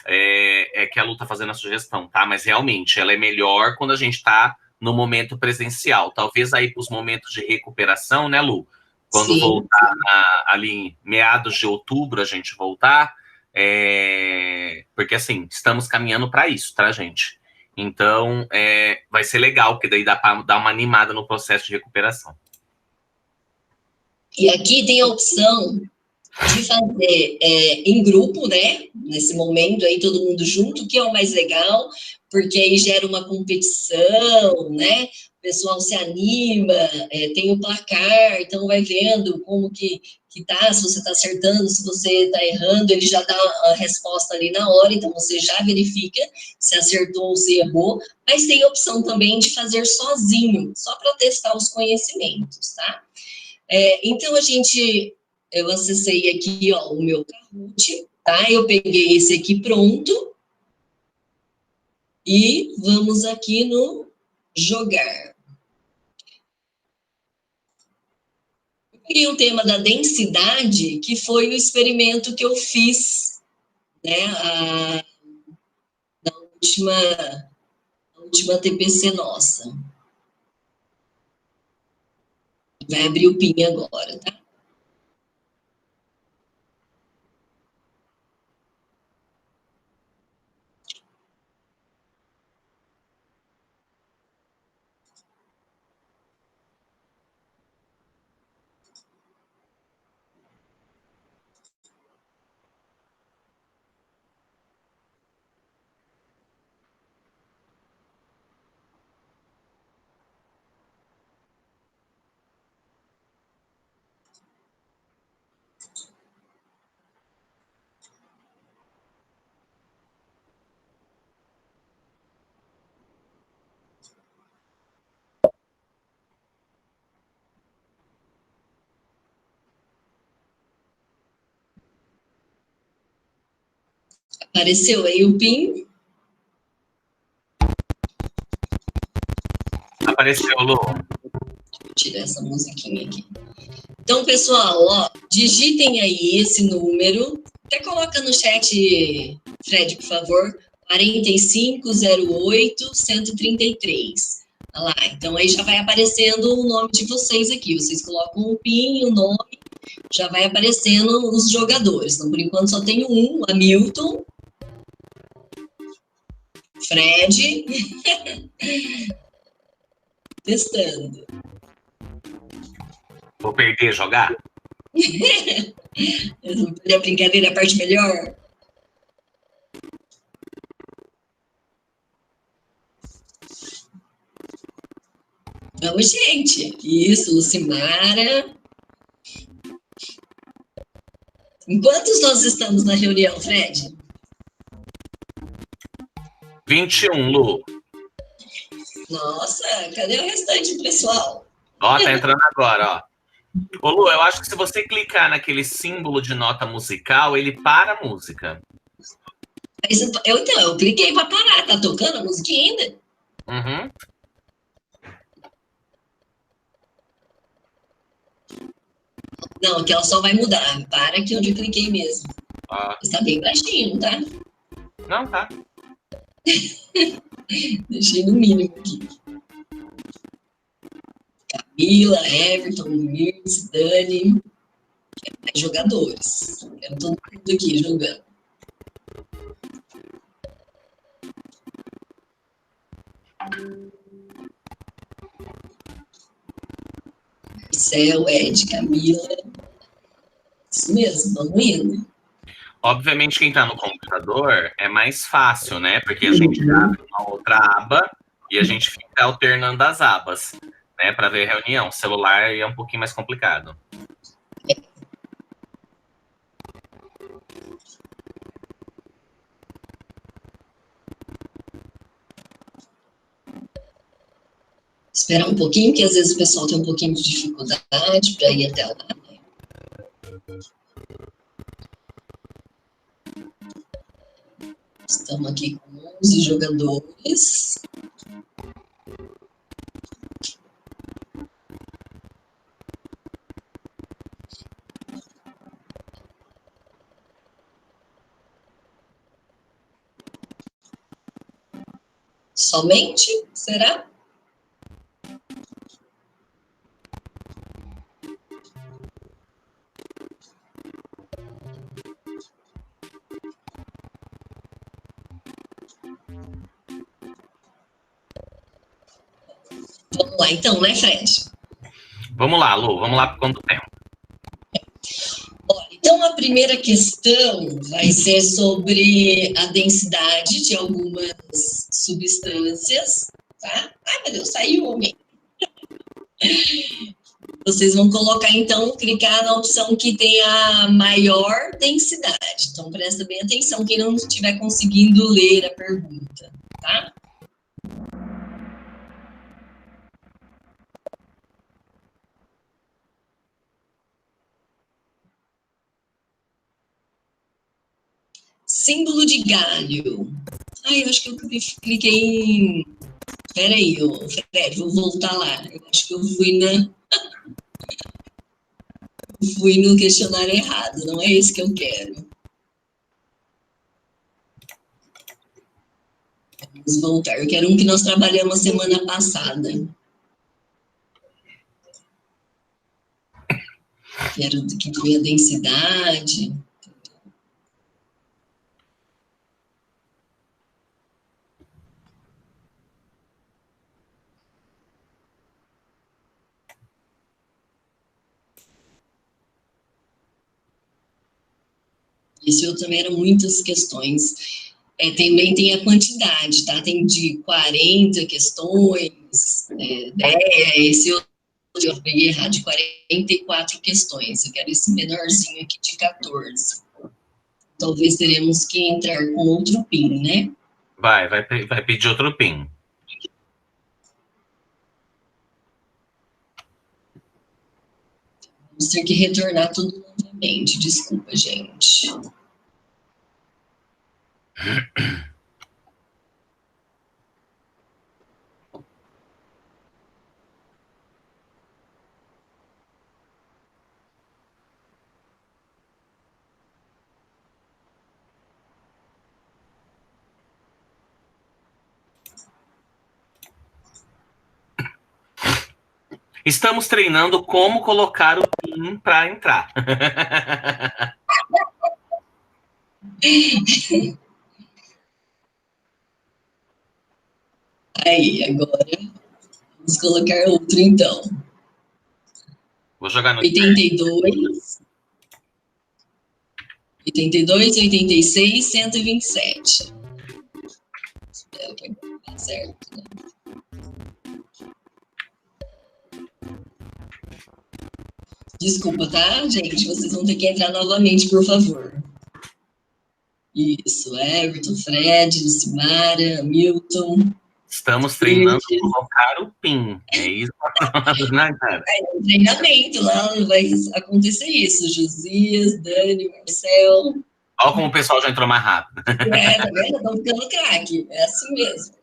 que a Lu está fazendo a sugestão, tá? Mas realmente ela é melhor quando a gente está no momento presencial. Talvez aí para os momentos de recuperação, né, Lu? Quando Sim. voltar ali em meados de outubro, a gente voltar, porque assim, estamos caminhando para isso, tá, gente? Então, vai ser legal, porque daí dá para dar uma animada no processo de recuperação. E aqui tem a opção de fazer em grupo, né? Nesse momento aí, todo mundo junto, que é o mais legal, porque aí gera uma competição, né? O pessoal se anima, tem o placar, então vai vendo como que tá, se você está acertando, se você está errando, ele já dá a resposta ali na hora, então você já verifica se acertou ou se errou, mas tem a opção também de fazer sozinho, só para testar os conhecimentos, tá? Então, eu acessei aqui, ó, o meu Kahoot, tá? Eu peguei esse aqui pronto e vamos aqui no jogar. Eu peguei o tema da densidade, que foi o experimento que eu fiz, né, na última TPC nossa. Vai abrir o PIN agora, tá? Apareceu aí o PIN. Apareceu, Lu. Vou tirar essa musiquinha aqui. Então, pessoal, ó, digitem aí esse número. Até coloca no chat, Fred, por favor. 4508-133. Olha lá, então aí já vai aparecendo o nome de vocês aqui. Vocês colocam o PIN, o nome, já vai aparecendo os jogadores. Então, por enquanto, só tenho um, Hamilton, Fred. Testando. Vou perder, jogar? A brincadeira é a parte melhor. Vamos, gente. Isso, Lucimara. Em quantos nós estamos na reunião, Fred? 21, Lu. Nossa, cadê o restante, pessoal? Ó, tá entrando agora, ó. Ô, Lu, eu acho que se você clicar naquele símbolo de nota musical, ele para a música. Eu cliquei para parar. Tá tocando a musiquinha ainda? Uhum. Não, que ela só vai mudar. Para aqui onde eu cliquei mesmo. Ó. Está bem baixinho, não tá? Não, tá. Deixei no mínimo aqui. Camila, Everton, Luiz, Dani. Mais jogadores. Quero todo mundo aqui jogando. Marcel, Ed, Camila. Isso mesmo, vamos indo. Obviamente, quem tá no computador é mais fácil, né? Porque a gente abre uma outra aba e a gente fica alternando as abas, né? Para ver reunião. Celular é um pouquinho mais complicado. Esperar um pouquinho, que às vezes o pessoal tem um pouquinho de dificuldade para ir até lá. Estamos aqui com 11 jogadores. Somente? Será? Vamos lá, então, né, Fred? Vamos lá, Lu, vamos lá para quanto tempo? Então, a primeira questão vai ser sobre a densidade de algumas substâncias, tá? Ai, meu Deus, saiu o homem. Vocês vão colocar, então, clicar na opção que tem a maior densidade. Então, presta bem atenção quem não estiver conseguindo ler a pergunta, tá? Símbolo de galho. Ai, eu acho que eu cliquei em... Peraí, Fred, vou voltar lá. Eu acho que eu fui no questionário errado, não é esse que eu quero. Vamos voltar. Eu quero um que nós trabalhamos semana passada. Quero que tenha densidade. Esse outro também eram muitas questões. Também tem a quantidade, tá? Tem de 40 questões, 10, esse outro eu peguei errado, de 44 questões. Eu quero esse menorzinho aqui de 14. Talvez teremos que entrar com outro PIN, né? Vai pedir outro PIN. Vamos ter que retornar tudo novamente. Desculpa, gente. Estamos treinando como colocar o PIN para entrar. Aí, agora, vamos colocar outro, então. Vou jogar no 82, 86, 127. Espero que dê certo, né? Desculpa, tá, gente? Vocês vão ter que entrar novamente, por favor. Isso, Everton, Fred, Lucimara, Milton. Estamos treinando colocar o PIN. É isso, né, cara? No treinamento lá vai acontecer isso. Josias, Dani, Marcel. Olha como o pessoal já entrou mais rápido. Tá vendo? Estão ficando craque. É assim mesmo.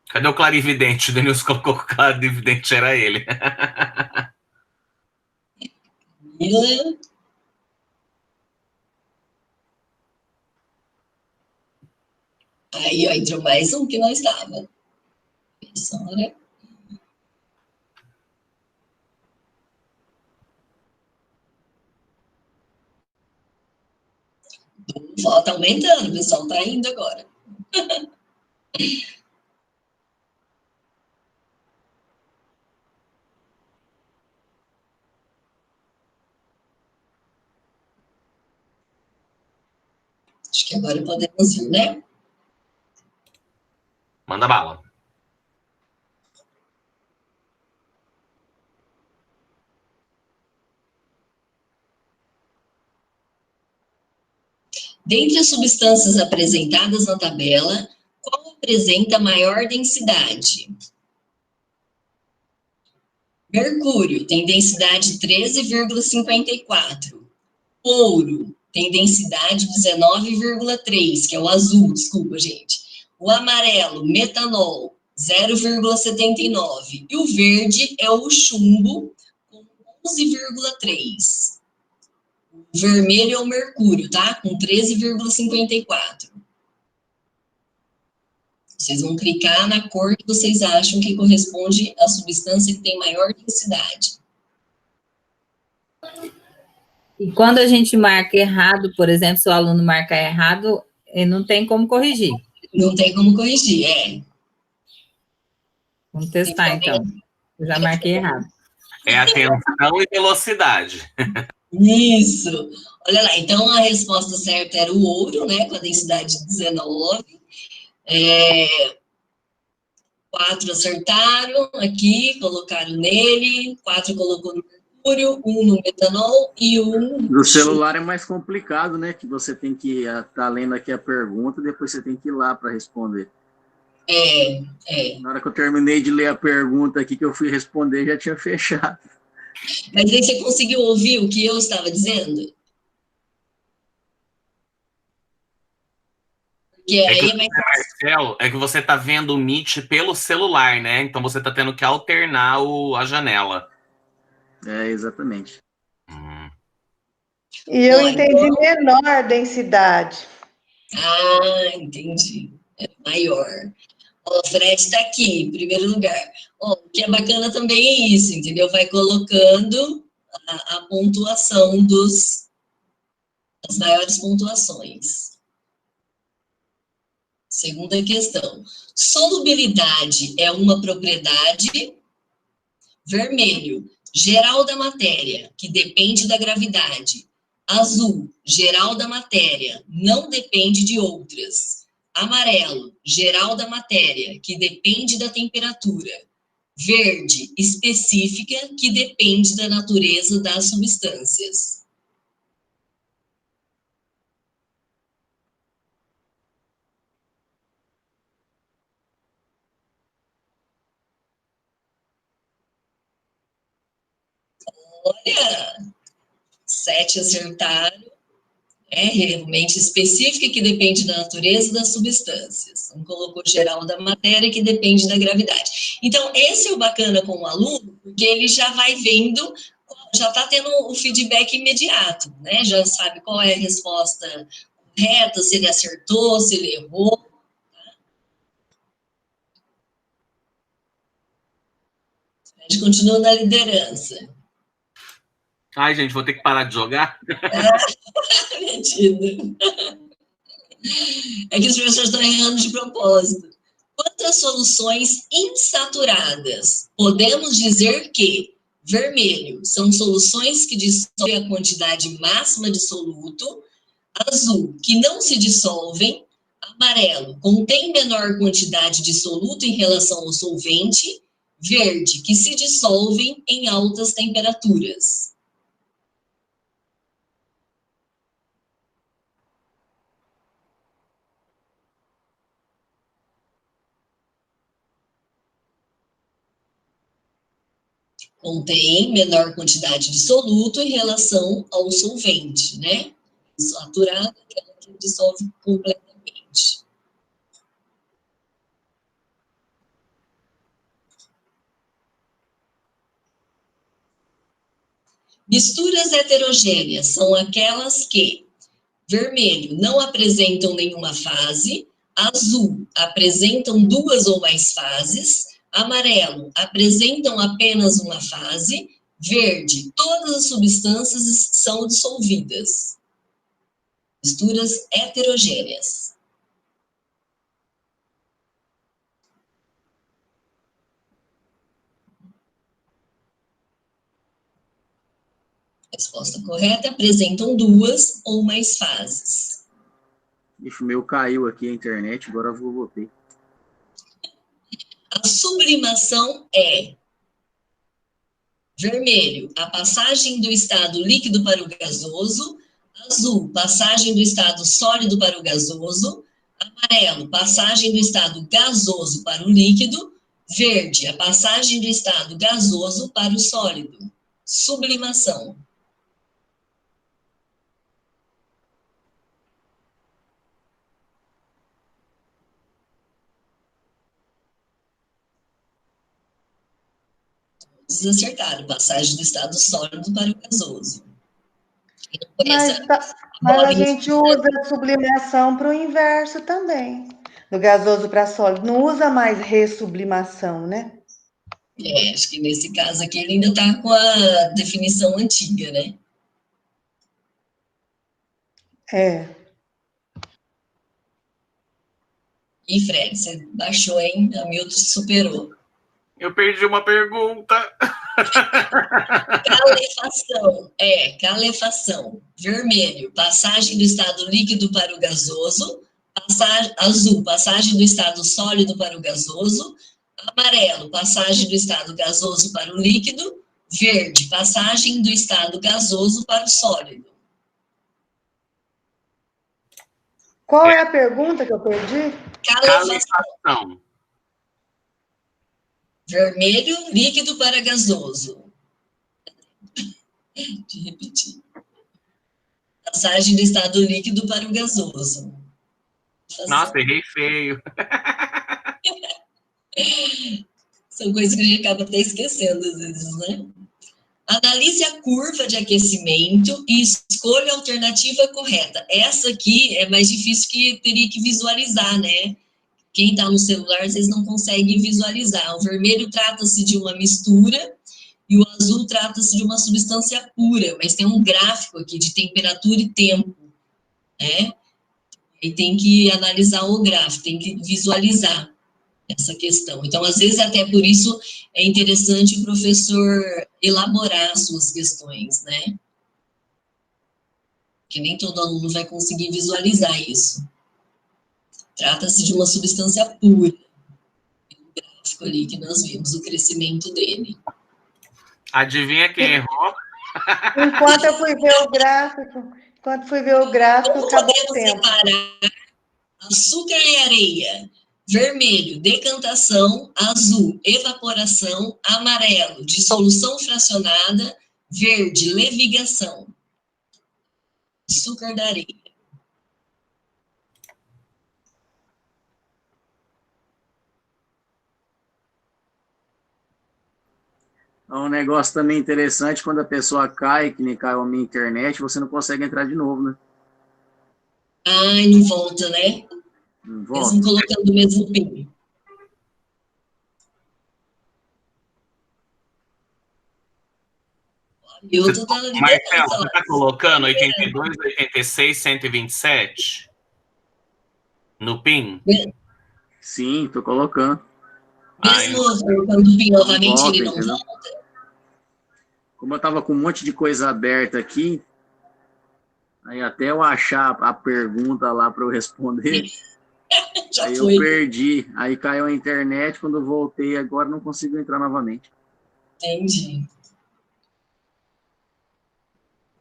Cadê o clarividente? O Denilson colocou que o clarividente era ele. Mila. Aí, ó, entrou mais um que não estava. Professora. Tá aumentando, o pessoal tá indo agora. Acho que agora podemos ir, né? Manda bala. Dentre as substâncias apresentadas na tabela, qual apresenta maior densidade? Mercúrio tem densidade 13,54. Ouro tem densidade 19,3, que é o azul, desculpa, gente. O amarelo, metanol, 0,79. E o verde é o chumbo, com 11,3. O vermelho é o mercúrio, tá? Com 13,54. Vocês vão clicar na cor que vocês acham que corresponde à substância que tem maior densidade. E quando a gente marca errado, por exemplo, se o aluno marcar errado, não tem como corrigir. Não tem como corrigir, é. Vamos testar, então. Eu já marquei errado. É atenção e velocidade. Isso. Olha lá, então a resposta certa era o ouro, né, com a densidade 19. 4 acertaram aqui, colocaram nele, 4 colocou no mercúrio, 1 no metanol e 1... No celular é mais complicado, né? Que você tem que estar lendo aqui a pergunta, depois você tem que ir lá para responder. Na hora que eu terminei de ler a pergunta aqui, que eu fui responder, já tinha fechado. Mas aí você conseguiu ouvir o que eu estava dizendo? Porque aí Marcel, é que você está vendo o Meet pelo celular, né? Então você está tendo que alternar a janela. Exatamente. E eu entendi menor densidade. Ah, entendi. É maior. O Fred está aqui, em primeiro lugar. O que é bacana também é isso, entendeu? Vai colocando a pontuação as maiores pontuações. Segunda questão. Solubilidade é uma propriedade? Vermelho, geral da matéria, que depende da gravidade. Azul, geral da matéria, não depende de outras. Amarelo, geral da matéria, que depende da temperatura. Verde, específica, que depende da natureza das substâncias. Olha, 7 acertaram. É realmente específica, que depende da natureza das substâncias. Um colocou geral da matéria, que depende da gravidade. Então, esse é o bacana com o aluno, porque ele já vai vendo, já está tendo o feedback imediato, né? Já sabe qual é a resposta correta, se ele acertou, se ele errou. Tá? A gente continua na liderança. Ai, gente, vou ter que parar de jogar? Mentira. É que os professores estão errando de propósito. Quantas soluções insaturadas? Podemos dizer que vermelho são soluções que dissolvem a quantidade máxima de soluto, azul, que não se dissolvem, amarelo, contém menor quantidade de soluto em relação ao solvente, verde, que se dissolvem em altas temperaturas. Contém menor quantidade de soluto em relação ao solvente, né? Saturado, aquela que dissolve completamente. Misturas heterogêneas são aquelas que, vermelho, não apresentam nenhuma fase, azul, apresentam 2 ou mais fases, amarelo, apresentam apenas uma fase, verde, todas as substâncias são dissolvidas. Misturas heterogêneas. Resposta correta, apresentam 2 ou mais fases. Bicho, meu caiu aqui a internet, agora eu voltei. A sublimação é vermelho, a passagem do estado líquido para o gasoso, azul, passagem do estado sólido para o gasoso, amarelo, passagem do estado gasoso para o líquido, verde, a passagem do estado gasoso para o sólido. Sublimação. Acertaram, passagem do estado sólido para o gasoso. Mas a gente usa a sublimação para o inverso também. do gasoso para sólido. Não usa mais ressublimação, né? Acho que nesse caso aqui ele ainda está com a definição antiga, né? E Fred, você baixou, hein? A Milton superou. Eu perdi uma pergunta. Calefação. Calefação. Vermelho, passagem do estado líquido para o gasoso. Azul, passagem do estado sólido para o gasoso. Amarelo, passagem do estado gasoso para o líquido. Verde, passagem do estado gasoso para o sólido. Qual é a pergunta que eu perdi? Calefação. Vermelho, líquido para gasoso. De repetir. Passagem do estado líquido para o gasoso. Nossa, errei feio. São coisas que a gente acaba até esquecendo às vezes, né? Analise a curva de aquecimento e escolha a alternativa correta. Essa aqui é mais difícil, que teria que visualizar, né? Quem está no celular, vocês não conseguem visualizar. O vermelho trata-se de uma mistura e o azul trata-se de uma substância pura, mas tem um gráfico aqui de temperatura e tempo, né? E tem que analisar o gráfico, tem que visualizar essa questão. Então, às vezes, até por isso, é interessante o professor elaborar as suas questões, né? Que nem todo aluno vai conseguir visualizar isso. Trata-se de uma substância pura. O gráfico ali que nós vimos, o crescimento dele. Adivinha quem errou? Enquanto eu fui ver o gráfico, Como acabou o podemos tempo. separar açúcar e areia? Vermelho, decantação. Azul, evaporação. Amarelo, dissolução fracionada. Verde, levigação. Açúcar da areia. É um negócio também interessante, quando a pessoa cai, que nem caiu a minha internet, você não consegue entrar de novo, né? Ai, não volta, né? Não volta. Mesmo colocando o mesmo PIN. Marcelo, você está colocando 82, 86, 127 no PIN? Sim, estou colocando. Mesmo colocando o PIN novamente, volta, ele não entendeu? volta? Como eu estava com um monte de coisa aberta aqui, aí até eu achar a pergunta lá para eu responder, aí eu perdi. Aí caiu a internet, quando eu voltei agora não consigo entrar novamente. Entendi.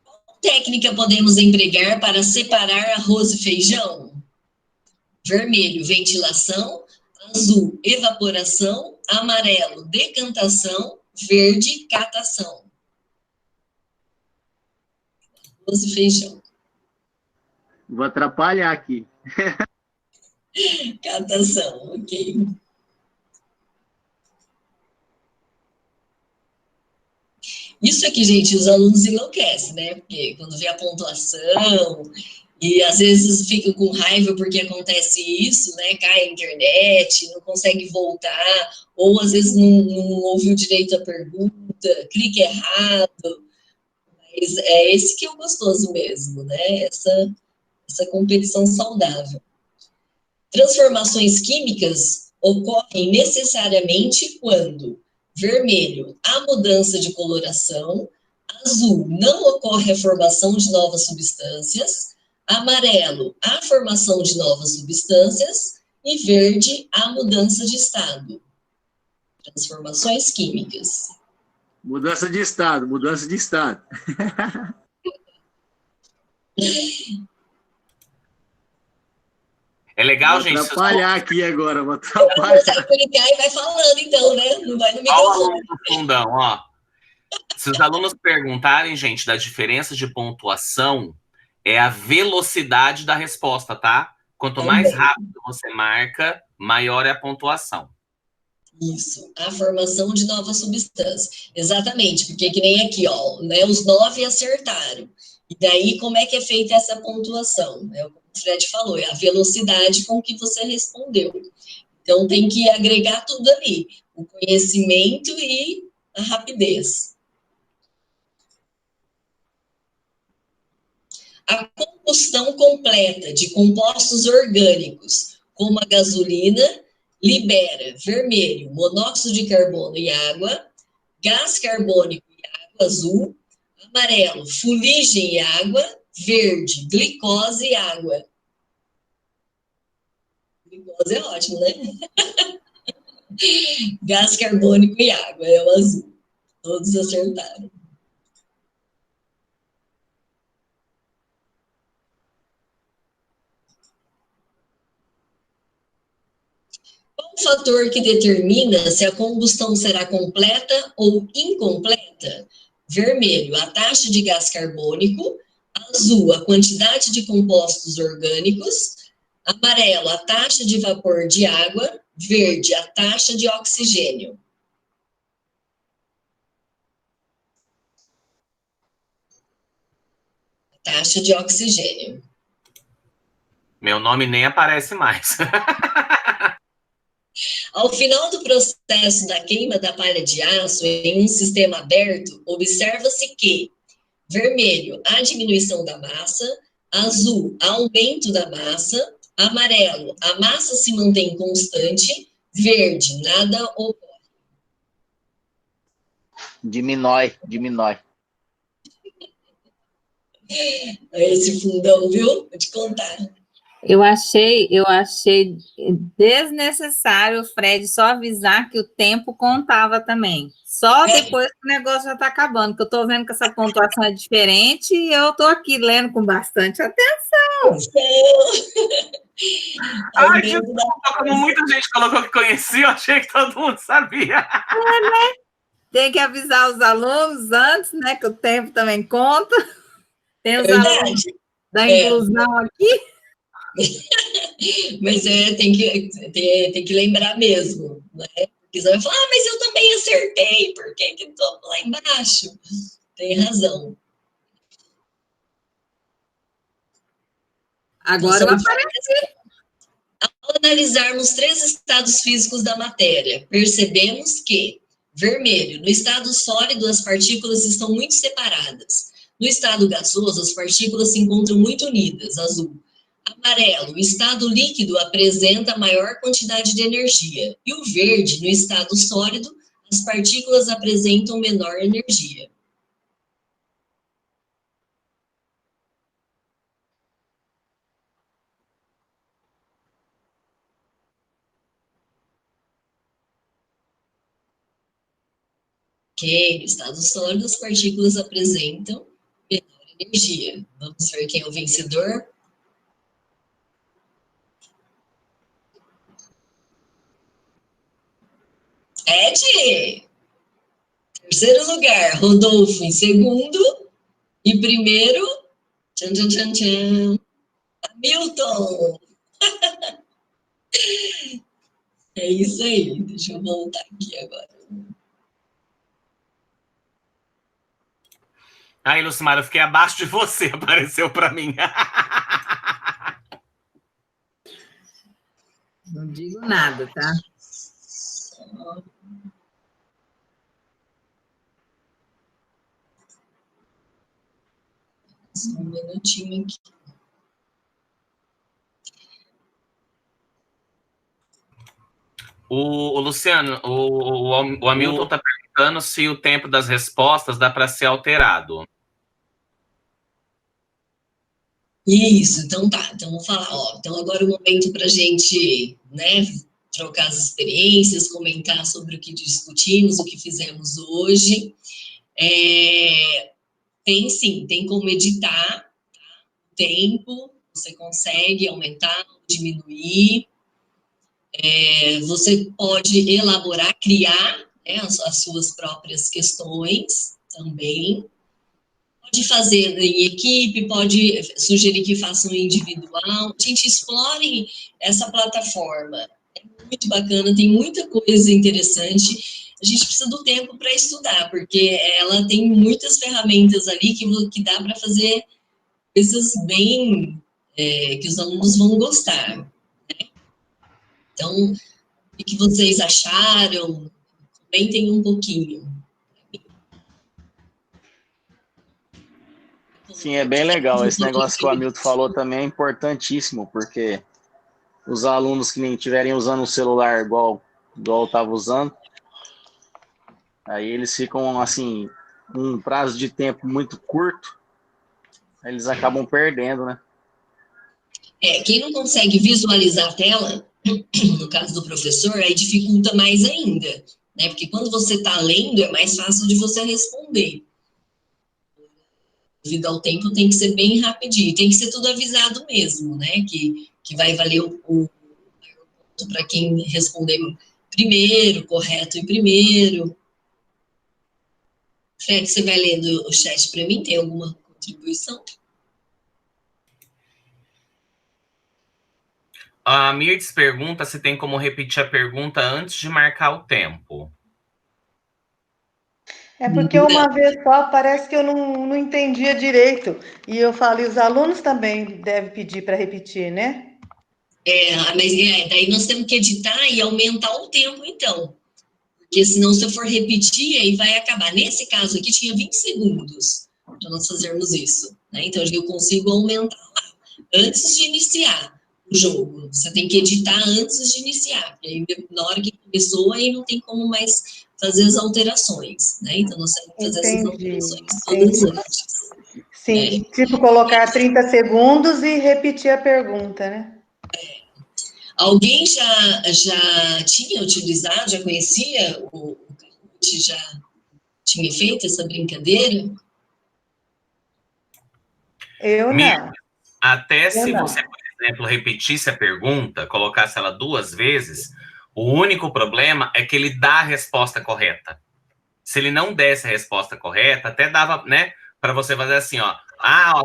Qual técnica podemos empregar para separar arroz e feijão? Vermelho, ventilação. Azul, evaporação. Amarelo, decantação. Verde, catação. Arroz e feijão. Vou atrapalhar aqui. Catação, ok. Isso aqui, gente, os alunos enlouquecem, né? Porque quando vê a pontuação, e às vezes ficam com raiva porque acontece isso, né? Cai a internet, não consegue voltar, ou às vezes não ouviu direito a pergunta, clica errado. Mas é esse que é o gostoso mesmo, né? Essa competição saudável. Transformações químicas ocorrem necessariamente quando: vermelho, a mudança de coloração. Azul, não ocorre a formação de novas substâncias. Amarelo, a formação de novas substâncias. E verde, a mudança de estado. Transformações químicas. Mudança de estado, mudança de estado. É legal, vou gente. Atrapalhar aqui agora, vou atrapalhar. Você vai clicar e vai falando, então, né? Não vai no microfone. Fundão, ó. Se os alunos perguntarem, gente, da diferença de pontuação, é a velocidade da resposta, tá? Quanto mais rápido você marca, maior é a pontuação. Isso, a formação de novas substâncias. Exatamente, porque que nem aqui, ó, né? Os 9 acertaram. E daí, como é que é feita essa pontuação? Como o Fred falou, é a velocidade com que você respondeu. Então, tem que agregar tudo ali, o conhecimento e a rapidez. A combustão completa de compostos orgânicos, como a gasolina, libera vermelho, monóxido de carbono e água, gás carbônico e água azul, amarelo, fuligem e água, verde, glicose e água. Glicose é ótimo, né? Gás carbônico e água é o azul. Todos acertaram. Qual o fator que determina se a combustão será completa ou incompleta? Vermelho, a taxa de gás carbônico. Azul, a quantidade de compostos orgânicos. Amarelo, a taxa de vapor de água. Verde, a taxa de oxigênio. Taxa de oxigênio. Meu nome nem aparece mais. Ao final do processo da queima da palha de aço em um sistema aberto, observa-se que vermelho, a diminuição da massa, azul, aumento da massa, amarelo, a massa se mantém constante, verde, nada ocorre. Diminui. Esse fundão, viu? Vou te contar. Eu achei desnecessário o Fred só avisar que o tempo contava também. Só depois que o negócio já está acabando, que eu estou vendo que essa pontuação é diferente e eu estou aqui lendo com bastante atenção. Ai, desculpa, como muita gente colocou que conhecia, eu achei que todo mundo sabia. É, né? Tem que avisar os alunos antes, né? Que o tempo também conta. Tem os alunos da inclusão aqui. Mas tem que lembrar mesmo, né? Porque você vai falar, mas eu também acertei, por que que estou lá embaixo? Tem razão. Agora eu apareci. Ao analisarmos 3 estados físicos da matéria, percebemos que, vermelho, no estado sólido as partículas estão muito separadas. No estado gasoso, as partículas se encontram muito unidas, azul. Amarelo, o estado líquido apresenta maior quantidade de energia. E o verde, no estado sólido, as partículas apresentam menor energia. Ok, no estado sólido, as partículas apresentam menor energia. Vamos ver quem é o vencedor? Ed! Terceiro lugar, Rodolfo em segundo. E primeiro, tchan, tchan, tchan, tchan, Hamilton. É isso aí, deixa eu voltar aqui agora. Aí, Lucimara, eu fiquei abaixo de você, apareceu para mim. Não digo nada, tá? Só um minutinho aqui. O Luciano, o Hamilton está perguntando se o tempo das respostas dá para ser alterado. Isso, então tá. Então vamos falar, ó. Então agora é o momento para a gente, né, trocar as experiências, comentar sobre o que discutimos, o que fizemos hoje. Tem sim, tem como editar o tempo, você consegue aumentar, diminuir. Você pode elaborar, criar, né, as suas próprias questões também. Pode fazer em equipe, pode sugerir que façam individual. Gente, explorem essa plataforma. É muito bacana, tem muita coisa interessante. A gente precisa do tempo para estudar, porque ela tem muitas ferramentas ali que dá para fazer coisas bem que os alunos vão gostar, né? Então, o que vocês acharam? Comentem um pouquinho. Sim, é bem legal. Esse negócio que o Hamilton falou também é importantíssimo, porque os alunos que nem estiverem usando o celular igual eu estava usando, aí eles ficam, assim, um prazo de tempo muito curto, aí eles acabam perdendo, né? Quem não consegue visualizar a tela, no caso do professor, aí dificulta mais ainda, né? Porque quando você está lendo, é mais fácil de você responder. Devido ao tempo, tem que ser bem rapidinho, tem que ser tudo avisado mesmo, né? Que vai valer o ponto para quem responder primeiro, correto em primeiro. Fred, você vai lendo o chat para mim? Tem alguma contribuição? A Mirtz pergunta se tem como repetir a pergunta antes de marcar o tempo. É porque uma vez só parece que eu não entendia direito. E eu falo, e os alunos também devem pedir para repetir, né? Mas daí nós temos que editar e aumentar o tempo, então. Porque senão, se eu for repetir, aí vai acabar. Nesse caso aqui, tinha 20 segundos para nós fazermos isso, né? Então, eu consigo aumentar lá, antes de iniciar o jogo. Você tem que editar antes de iniciar. Porque aí, na hora que começou, aí não tem como mais fazer as alterações, né? Então, nós temos que fazer essas alterações todas antes. Sim, tipo colocar 30 segundos e repetir a pergunta, né? Alguém já tinha utilizado, já conhecia o Kahoot, já tinha feito essa brincadeira? Eu não. Até se você, por exemplo, repetisse a pergunta, colocasse ela 2 vezes, o único problema é que ele dá a resposta correta. Se ele não desse a resposta correta, até dava, né, para você fazer assim, ó,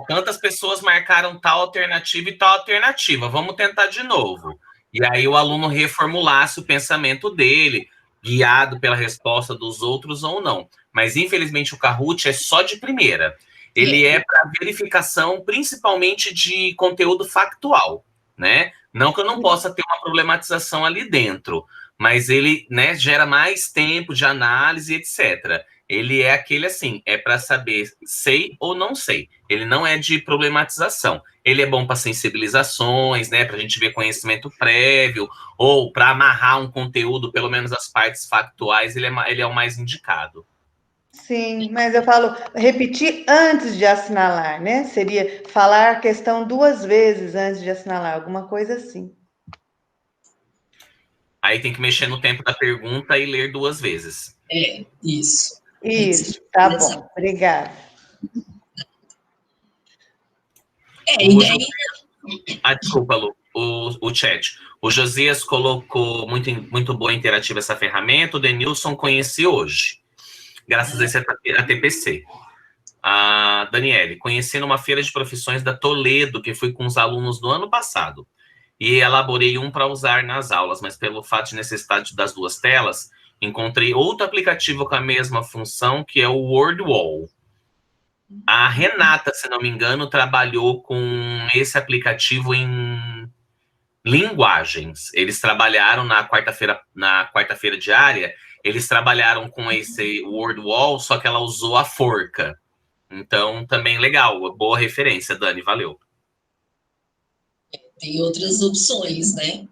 tantas pessoas marcaram tal alternativa e tal alternativa, vamos tentar de novo. E aí o aluno reformulasse o pensamento dele, guiado pela resposta dos outros ou não. Mas, infelizmente, o Kahoot é só de primeira. Ele é para verificação, principalmente de conteúdo factual, né? Não que eu não possa ter uma problematização ali dentro, mas ele, né, gera mais tempo de análise, etc. Ele é aquele assim, é para saber sei ou não sei. Ele não é de problematização. Ele é bom para sensibilizações, né, para a gente ver conhecimento prévio, ou para amarrar um conteúdo, pelo menos as partes factuais, ele é o mais indicado. Sim, mas eu falo repetir antes de assinalar, né? Seria falar a questão 2 vezes antes de assinalar, alguma coisa assim. Aí tem que mexer no tempo da pergunta e ler 2 vezes. Isso. Isso, tá bom. Obrigada. Desculpa, Lu, o chat. O Josias colocou muito boa e interativa essa ferramenta, o Denilson conheci hoje, graças a esse ATPC. A Daniele, conheci numa feira de profissões da Toledo, que fui com os alunos do ano passado, e elaborei um para usar nas aulas, mas pelo fato de necessidade das 2 telas, encontrei outro aplicativo com a mesma função, que é o WordWall. A Renata, se não me engano, trabalhou com esse aplicativo em linguagens. Eles trabalharam na quarta-feira diária, eles trabalharam com esse WordWall, só que ela usou a forca. Então, também legal, boa referência, Dani, valeu. Tem outras opções, né?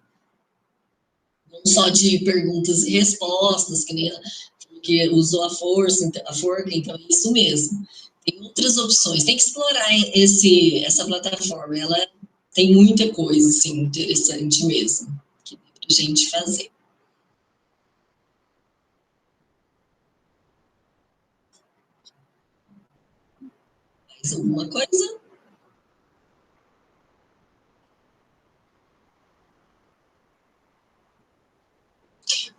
Não só de perguntas e respostas, que usou a forca, então é isso mesmo. Tem outras opções, tem que explorar essa plataforma, ela tem muita coisa, assim, interessante mesmo, que dá pra gente fazer. Mais alguma coisa?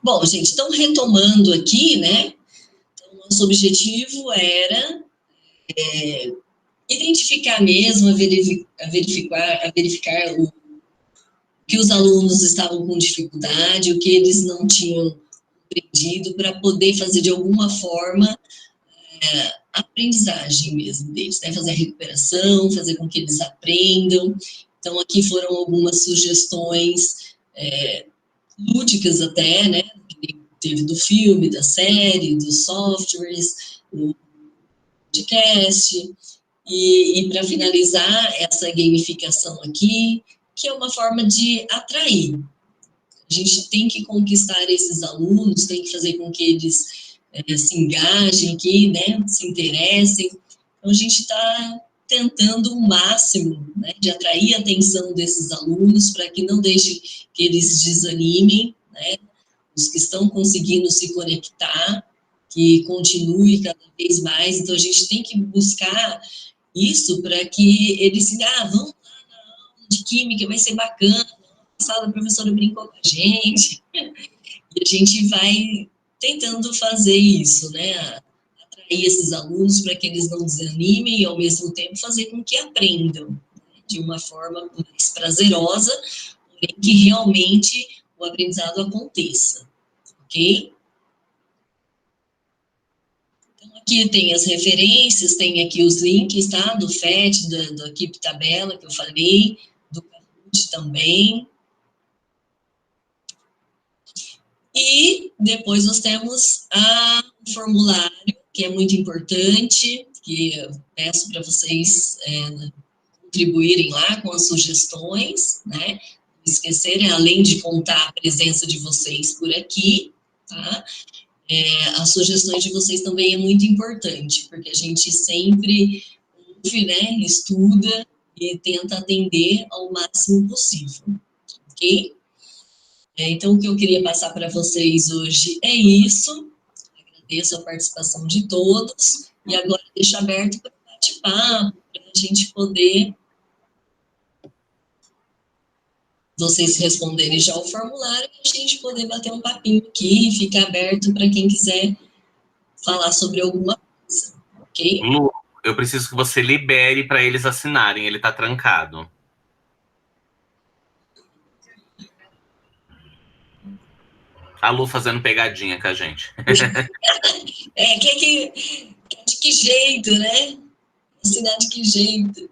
Bom, gente, então retomando aqui, né? Então, nosso objetivo era identificar mesmo, verificar o que os alunos estavam com dificuldade, o que eles não tinham aprendido, para poder fazer de alguma forma a aprendizagem mesmo deles, né? Fazer a recuperação, fazer com que eles aprendam. Então, aqui foram algumas sugestões lúdicas até, né? Teve do filme, da série, dos softwares, do podcast. E para finalizar, essa gamificação aqui, que é uma forma de atrair. A gente tem que conquistar esses alunos, tem que fazer com que eles se engajem aqui, né? Se interessem. Então, a gente está tentando o máximo, né, de atrair a atenção desses alunos para que não deixe que eles desanimem, né, os que estão conseguindo se conectar, que continue cada vez mais. Então, a gente tem que buscar isso para que eles vamos lá na aula de química, vai ser bacana, passada a professora brincou com a gente, e a gente vai tentando fazer isso, né, atrair esses alunos para que eles não desanimem e, ao mesmo tempo, fazer com que aprendam, né, de uma forma mais prazerosa, porém que realmente o aprendizado aconteça, ok? Então, aqui tem as referências, tem aqui os links, tá? Do FET, da equipe tabela, que eu falei, do Kahoot também. E depois nós temos o formulário, que é muito importante, que eu peço para vocês contribuírem lá com as sugestões, né? Não esquecerem, além de contar a presença de vocês por aqui, tá? As sugestões de vocês também é muito importante, porque a gente sempre ouve, né, estuda e tenta atender ao máximo possível, ok? Então, o que eu queria passar para vocês hoje é isso. Agradeço a participação de todos e agora deixo aberto para o bate-papo, para a gente poder, vocês responderem já o formulário e a gente poder bater um papinho aqui e ficar aberto para quem quiser falar sobre alguma coisa, ok? Lu, eu preciso que você libere para eles assinarem, ele está trancado. A Lu fazendo pegadinha com a gente. De que jeito, né? Assinar de que jeito?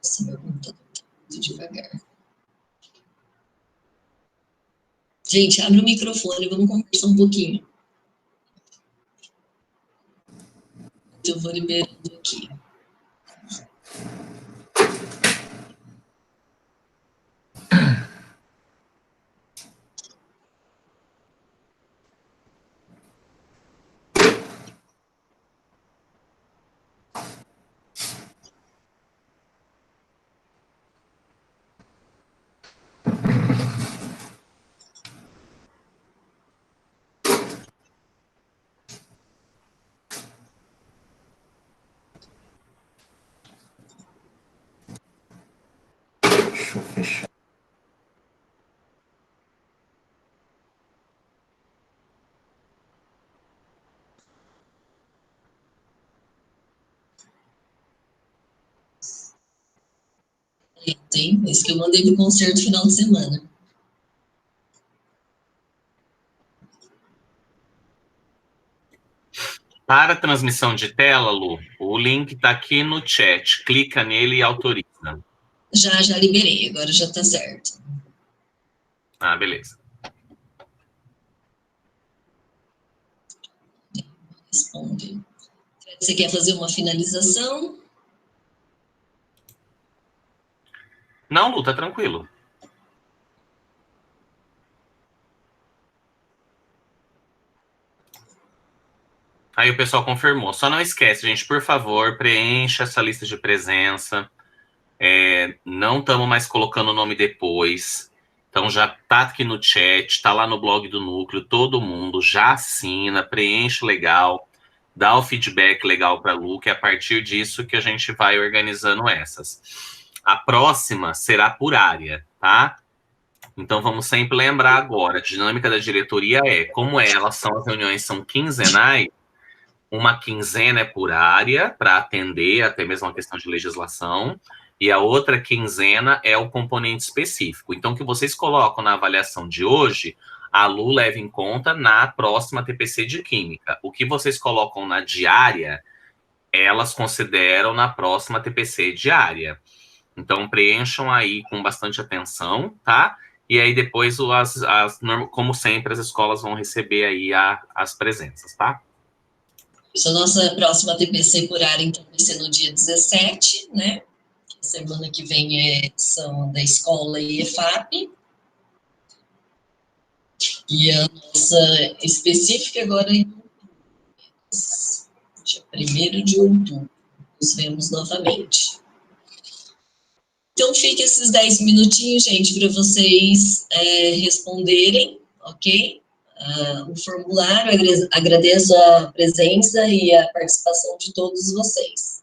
Essa meu computador está muito devagar. Gente, abre o microfone, vamos conversar um pouquinho. Eu vou liberando aqui. Deixa eu fechar. Tem, esse que eu mandei do concerto final de semana. Para a transmissão de tela, Lu, o link está aqui no chat. Clica nele e autoriza. Já liberei, agora já está certo. Ah, beleza. Responde. Você quer fazer uma finalização? Não, Lu, tá tranquilo. Aí o pessoal confirmou. Só não esquece, gente, por favor, preencha essa lista de presença. Não estamos mais colocando o nome depois. Então já tá aqui no chat, tá lá no blog do Núcleo, todo mundo já assina, preenche legal, dá o feedback legal para a Lu, que é a partir disso que a gente vai organizando essas. A próxima será por área, tá? Então vamos sempre lembrar agora, a dinâmica da diretoria como elas são, as reuniões são quinzenais, uma quinzena é por área, para atender até mesmo a questão de legislação, e a outra quinzena é o componente específico. Então, o que vocês colocam na avaliação de hoje, a Lu leva em conta na próxima TPC de Química. O que vocês colocam na diária, elas consideram na próxima TPC diária. Então, preencham aí com bastante atenção, tá? E aí, depois, como sempre, as escolas vão receber aí as presenças, tá? A nossa próxima TPC por área, então, vai ser no dia 17, né? Semana que vem são da escola e EFAP. E a nossa específica agora é em dia 1º de outubro. Nos vemos novamente. Então, fica esses 10 minutinhos, gente, para vocês responderem, ok? O formulário, agradeço a presença e a participação de todos vocês.